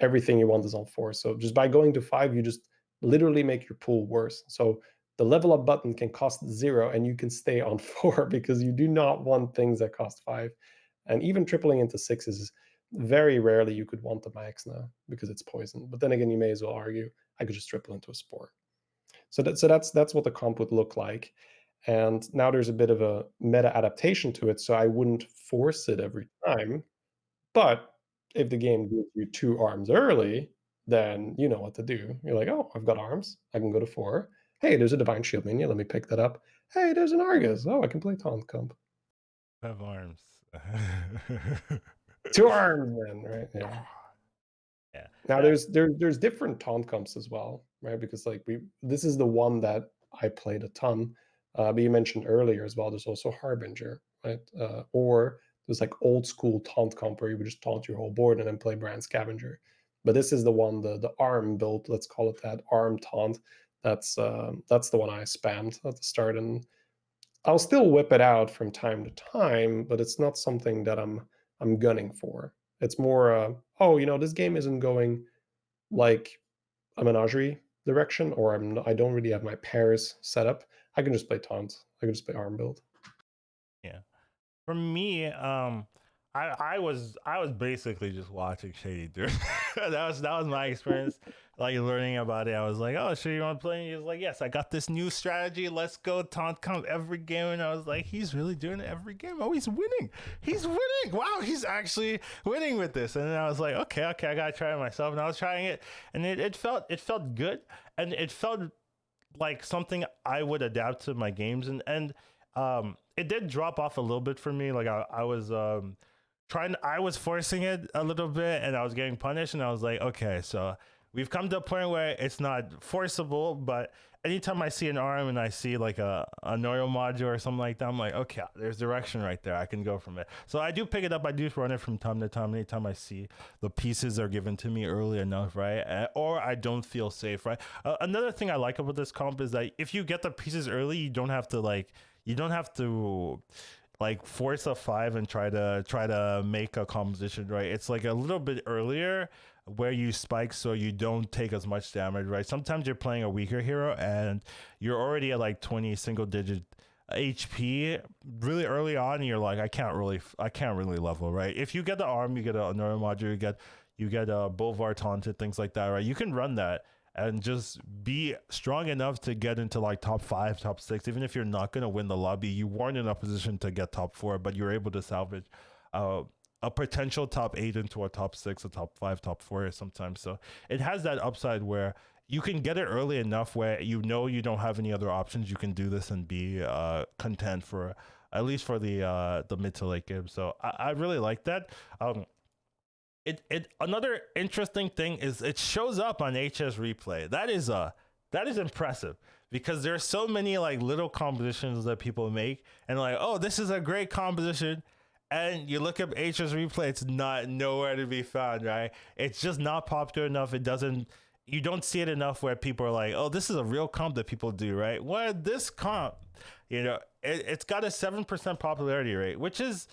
Everything you want is on 4. So just by going to 5, you just literally make your pool worse. So the level up button can cost 0 and you can stay on 4 because you do not want things that cost 5. And even tripling into 6 is very rarely you could want the max now because it's poison. But then again, you may as well argue I could just triple into a spore. So that's what the comp would look like. And now there's a bit of a meta adaptation to it, so I wouldn't force it every time. But if the game gives you 2 arms early, then you know what to do. You're like, oh, I've got arms. I can go to 4. Hey, there's a Divine Shield minion. Let me pick that up. Hey, there's an Argus. Oh, I can play Taunt Comp. Have arms. 2 arms, then, right? Yeah. Yeah. Now there's different taunt comps as well, right? Because like this is the one that I played a ton. But you mentioned earlier as well. There's also Harbinger, right? Or there's like old school taunt comp where you would just taunt your whole board and then play Brand Scavenger. But this is the one, the arm build. Let's call it that, arm taunt. That's the one I spammed at the start, and I'll still whip it out from time to time, but it's not something that I'm gunning for. It's more, this game isn't going like a menagerie direction, or I don't really have my pairs set up. I can just play taunt. I can just play arm build. Yeah. For me, I was basically just watching Shady do it. that was my experience. Like learning about it, I was like, "Oh, sure, you want to play?" And he was like, "Yes, I got this new strategy. Let's go taunt comp every game." And I was like, "He's really doing it every game. Oh, he's winning. He's winning. Wow, he's actually winning with this." And then I was like, "Okay, I gotta try it myself." And I was trying it, and it felt good, and it felt like something I would adapt to my games, and it did drop off a little bit for me. Like I was I was forcing it a little bit, and I was getting punished, and I was like, okay, so we've come to a point where it's not forcible, but anytime I see an arm and I see like a neural module or something like that, I'm like, okay, there's direction right there. I can go from it. So I do pick it up. I do run it from time to time. Anytime I see the pieces are given to me early enough, right? Or I don't feel safe, right? Another thing I like about this comp is that if you get the pieces early, you don't have to like force a 5 and try to make a composition, right? It's like a little bit earlier where you spike so you don't take as much damage, right? Sometimes you're playing a weaker hero and you're already at like 20 single digit HP really early on, and you're like, I can't really level, right? If you get the arm, you get a another module, you get a Boulevard Taunted, things like that, right? You can run that and just be strong enough to get into like top 5, top 6. Even if you're not going to win the lobby, you weren't in a position to get top 4, but you're able to salvage a potential top 8 into a top 6, a top 5, top 4 sometimes. So it has that upside where you can get it early enough where you know you don't have any other options. You can do this and be content for at least for the mid to late game. So I really like that. It another interesting thing is it shows up on HS replay. That is impressive because there are so many like little compositions that people make and like, oh, this is a great composition. And you look up HS replay, it's not nowhere to be found, right? It's just not popular enough. You don't see it enough where people are like, oh, this is a real comp that people do, right? What this comp, it's got a 7% popularity rate, which is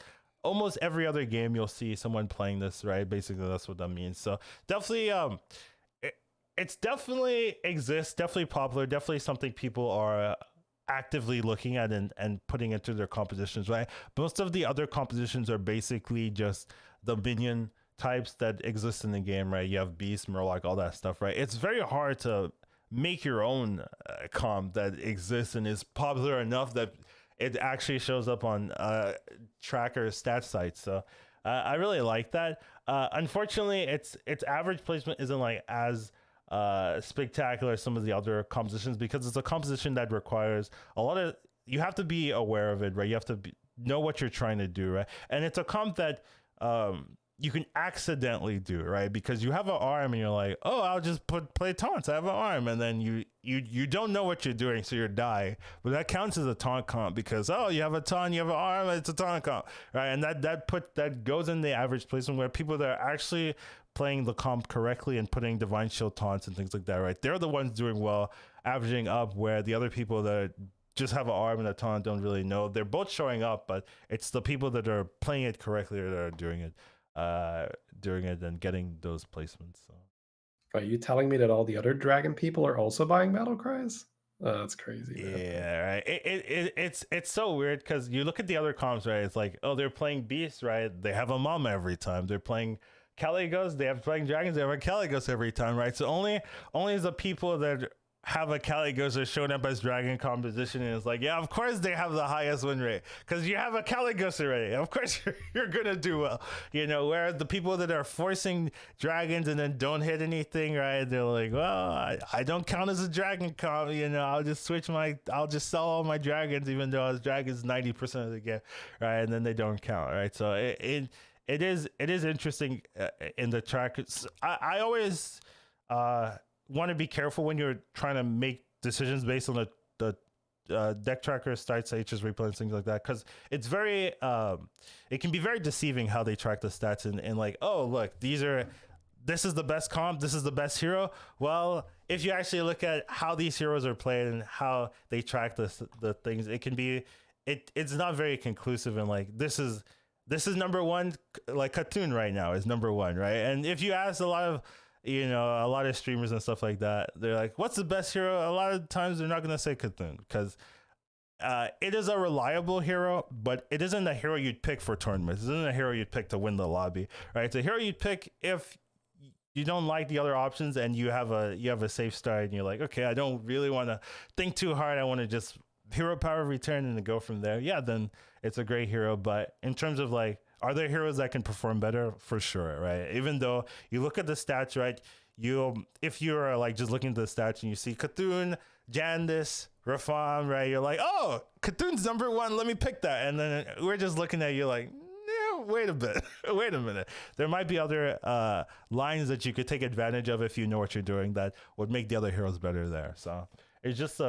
almost every other game you'll see someone playing this, right? Basically, that's what that means. So definitely, it's definitely exists, definitely popular, definitely something people are actively looking at and putting into their compositions, right? Most of the other compositions are basically just the minion types that exist in the game, right? You have Beast, Murloc, all that stuff, right? It's very hard to make your own comp that exists and is popular enough that it actually shows up on tracker stat sites. So I really like that. Unfortunately, its average placement isn't like as spectacular as some of the other compositions because it's a composition that requires a lot of, you have to be aware of it, right? You have to know what you're trying to do, right? And it's a comp that you can accidentally do, right? Because you have an arm and you're like, oh, I'll just play taunts. I have an arm, and then you don't know what you're doing, so you're dying. But that counts as a taunt comp because you have a taunt, you have an arm, it's a taunt comp, right? And that goes in the average placement where people that are actually playing the comp correctly and putting divine shield taunts and things like that, right? They're the ones doing well, averaging up, where the other people that just have an arm and a taunt don't really know. They're both showing up, but it's the people that are playing it correctly that are doing it and getting those placements. So Are you telling me that all the other dragon people are also buying battle cries? Oh, that's crazy, man. Yeah, right. It's so weird because you look at the other comps, right? It's like, oh, they're playing Beast, right? They have a mama every time. They're playing Caligos, they have playing dragons, they have a Caligos every time, right? So only the people that have a Caligos are showing up as dragon composition, and it's like, yeah, of course they have the highest win rate because you have a Caligos already. Of course you're gonna do well, whereas the people that are forcing dragons and then don't hit anything, right? They're like, well, I don't count as a dragon comp, I'll just I'll just sell all my dragons even though as dragons 90% of the game, right? And then they don't count, right? So it is interesting in the track. I always want to be careful when you're trying to make decisions based on the deck tracker stats, HS replay, and things like that, because it's very it can be very deceiving how they track the stats and like, oh look, this is the best comp, this is the best hero. Well, if you actually look at how these heroes are played and how they track the things, it can be it's not very conclusive, and like this is number one, like Khatoon right now is number one, right? And if you ask a lot of streamers and stuff like that, they're like, what's the best hero? A lot of times they're not going to say Khatoon because it is a reliable hero, but it isn't a hero you'd pick for tournaments. It isn't a hero you'd pick to win the lobby, right? It's a hero you'd pick if you don't like the other options and you have a safe start and you're like, okay, I don't really want to think too hard. I want to just hero power return and to go from there. Yeah, then it's a great hero. But in terms of like, are there heroes that can perform better? For sure, right? Even though you look at the stats, right? If you're like just looking at the stats and you see Khatoon, Jandice, Rafam, right? You're like, oh, Khatoon's number one. Let me pick that. And then we're just looking at you like, yeah, wait a bit, wait a minute. There might be other lines that you could take advantage of if you know what you're doing that would make the other heroes better there. So it's just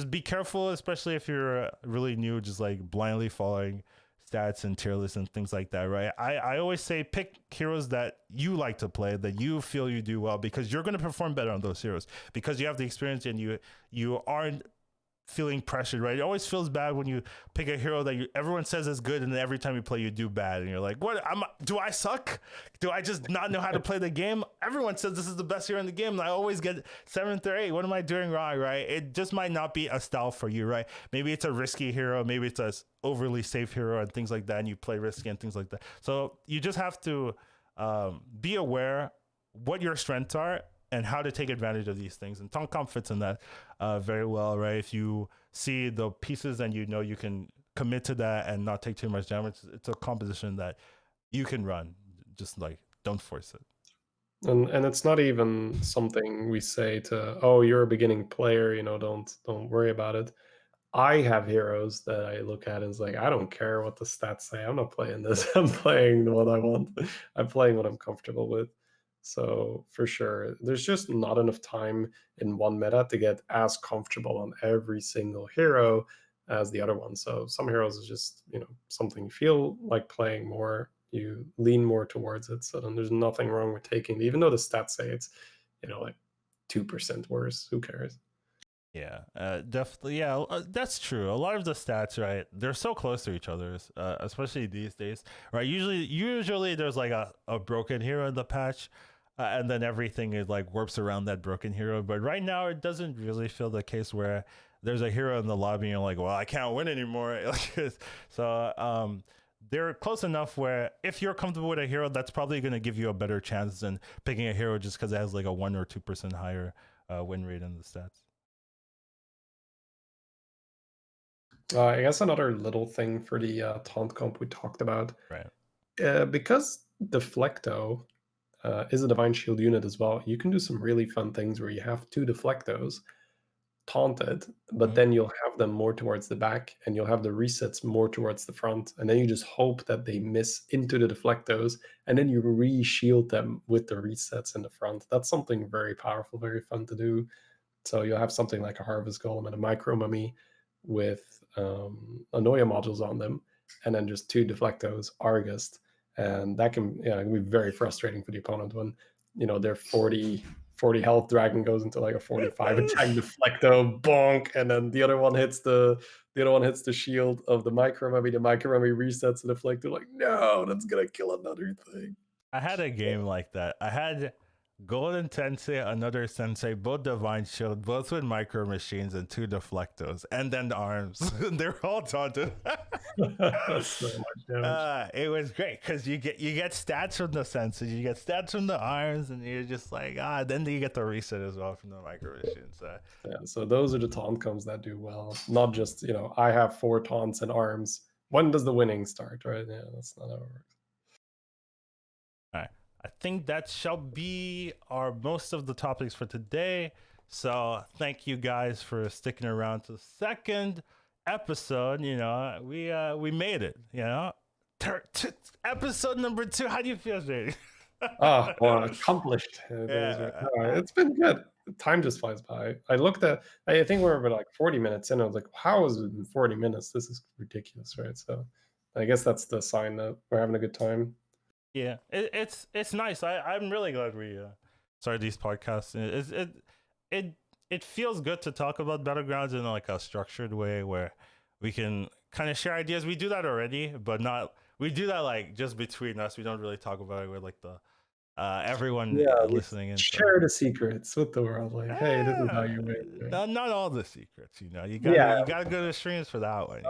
be careful, especially if you're really new, just like blindly following stats and tier lists and things like that, right? I always say pick heroes that you like to play, that you feel you do well, because you're going to perform better on those heroes because you have the experience and you aren't feeling pressured, right? It always feels bad when you pick a hero that everyone says is good, and then every time you play, you do bad, and you're like, "What? Do I suck? Do I just not know how to play the game? Everyone says this is the best hero in the game, and I always get 7th or 8th. What am I doing wrong, right? It just might not be a style for you, right? Maybe it's a risky hero, maybe it's a overly safe hero, and things like that, and you play risky and things like that. So you just have to be aware what your strengths are and how to take advantage of these things. And Taunt Comp fits in that very well, right? If you see the pieces and you know you can commit to that and not take too much damage, it's a composition that you can run. Just like, don't force it. And it's not even something we say to, oh, you're a beginning player, you know, don't worry about it. I have heroes that I look at and it's like, I don't care what the stats say. I'm not playing this. I'm playing what I want. I'm playing what I'm comfortable with. So for sure, there's just not enough time in one meta to get as comfortable on every single hero as the other one. So some heroes is just, you know, something you feel like playing more, you lean more towards it. So then there's nothing wrong with taking, even though the stats say it's, you know, like 2% worse. Who cares? Yeah, definitely. Yeah, that's true. A lot of the stats, right? They're so close to each other's, especially these days, right? Usually there's like a broken hero in the patch, and then everything is like warps around that broken hero. But right now, it doesn't really feel the case where there's a hero in the lobby and you're like, well, I can't win anymore. So they're close enough where if you're comfortable with a hero, that's probably going to give you a better chance than picking a hero just because it has like a 1 or 2% higher win rate in the stats. I guess another little thing for the taunt comp we talked about, Right. because Deflecto is a Divine Shield unit as well, you can do some really fun things where you have 2 Deflectos taunted, but then you'll have them more towards the back and you'll have the resets more towards the front. And then you just hope that they miss into the Deflectos and then you re-shield them with the resets in the front. That's something very powerful, very fun to do. So you'll have something like a Harvest Golem and a Micro Mummy with Anoia modules on them, and then just 2 Deflectos, Argust, and that can, yeah, be very frustrating for the opponent when, you know, their 40 health dragon goes into like a 45 attack Deflecto, bonk, and then the other one hits the shield of the Micro Mummy. The Micro Mummy resets the Deflecto. Like, no, that's gonna kill another thing. I had a game like that. I had Golden Tensei, another Sensei, both Divine Shield, both with Micro Machines and 2 Deflectos, and then the arms. They're all taunted. That's so much damage. It was great because you get stats from the senses, you get stats from the arms, and you're just like, then you get the reset as well from the Micro Machines. Yeah, so those are the taunt combs that do well. Not just, you know, I have 4 taunts and arms. When does the winning start, right? Yeah, that's not how it works. All right. I think that shall be our most of the topics for today. So thank you guys for sticking around to the second episode. You know, we made it. You know, episode number 2. How do you feel, Jay? Well, accomplished. Yeah. It's been good. Time just flies by. I think we're like 40 minutes in. I was like, how is it in 40 minutes? This is ridiculous, right? So I guess that's the sign that we're having a good time. Yeah, it's nice. I'm really glad we started these podcasts. It feels good to talk about Battlegrounds in like a structured way where we can kind of share ideas. We do that already, but we do that like just between us. We don't really talk about it with like the everyone listening in. Share the secrets with the world. Like, hey, this is how you win. Not all the secrets, you know. You gotta go to streams for that one.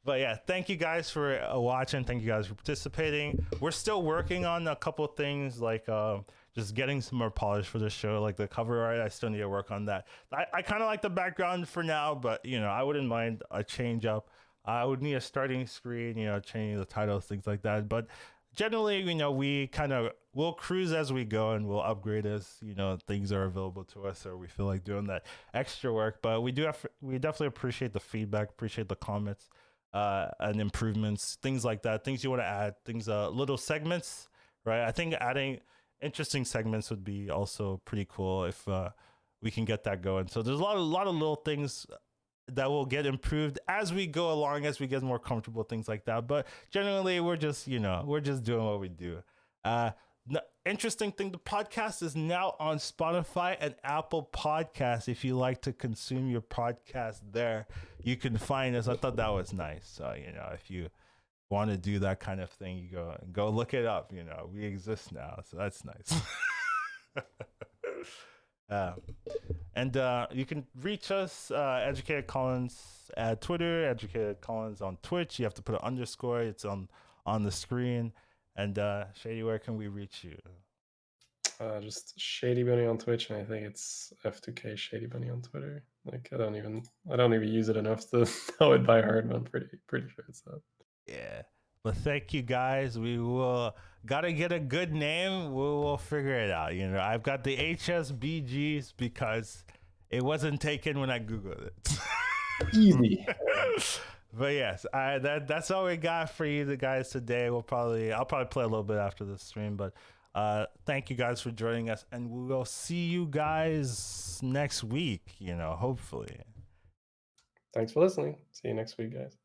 But yeah, thank you guys for watching. Thank you guys for participating. We're still working on a couple of things like just getting some more polish for the show, like the cover art. I still need to work on that. I kind of like the background for now, but you know, I wouldn't mind a change up. I would need a starting screen, you know, changing the titles, things like that. But generally, you know, we'll cruise as we go and we'll upgrade as, you know, things are available to us or we feel like doing that extra work. But we definitely appreciate the feedback, appreciate the comments. And improvements, things like that, things you want to add, things, little segments, right? I think adding interesting segments would be also pretty cool if we can get that going. So there's a lot of little things that will get improved as we go along, as we get more comfortable, things like that. But generally, we're just doing what we do. interesting thing, the podcast is now on Spotify and Apple Podcasts. If you like to consume your podcast there, you can find us. I thought that was nice. So, if you want to do that kind of thing, you go look it up. We exist now, so that's nice. And you can reach us, Educated Collins at Twitter, Educated Collins on Twitch. You have to put an underscore. It's on the screen. And Shady, where can we reach you? Just Shady Bunny on Twitch, and I think it's F2k Shady Bunny on Twitter. Like I don't even use it enough to know it by heart, but I'm pretty sure it's that. Yeah. But thank you guys. We will gotta get a good name. We will figure it out. I've got the HSBGs because it wasn't taken when I Googled it. Easy. But yes, that's all we got for you guys today. I'll probably play a little bit after the stream, but thank you guys for joining us, and we will see you guys next week, hopefully. Thanks for listening. See you next week, guys.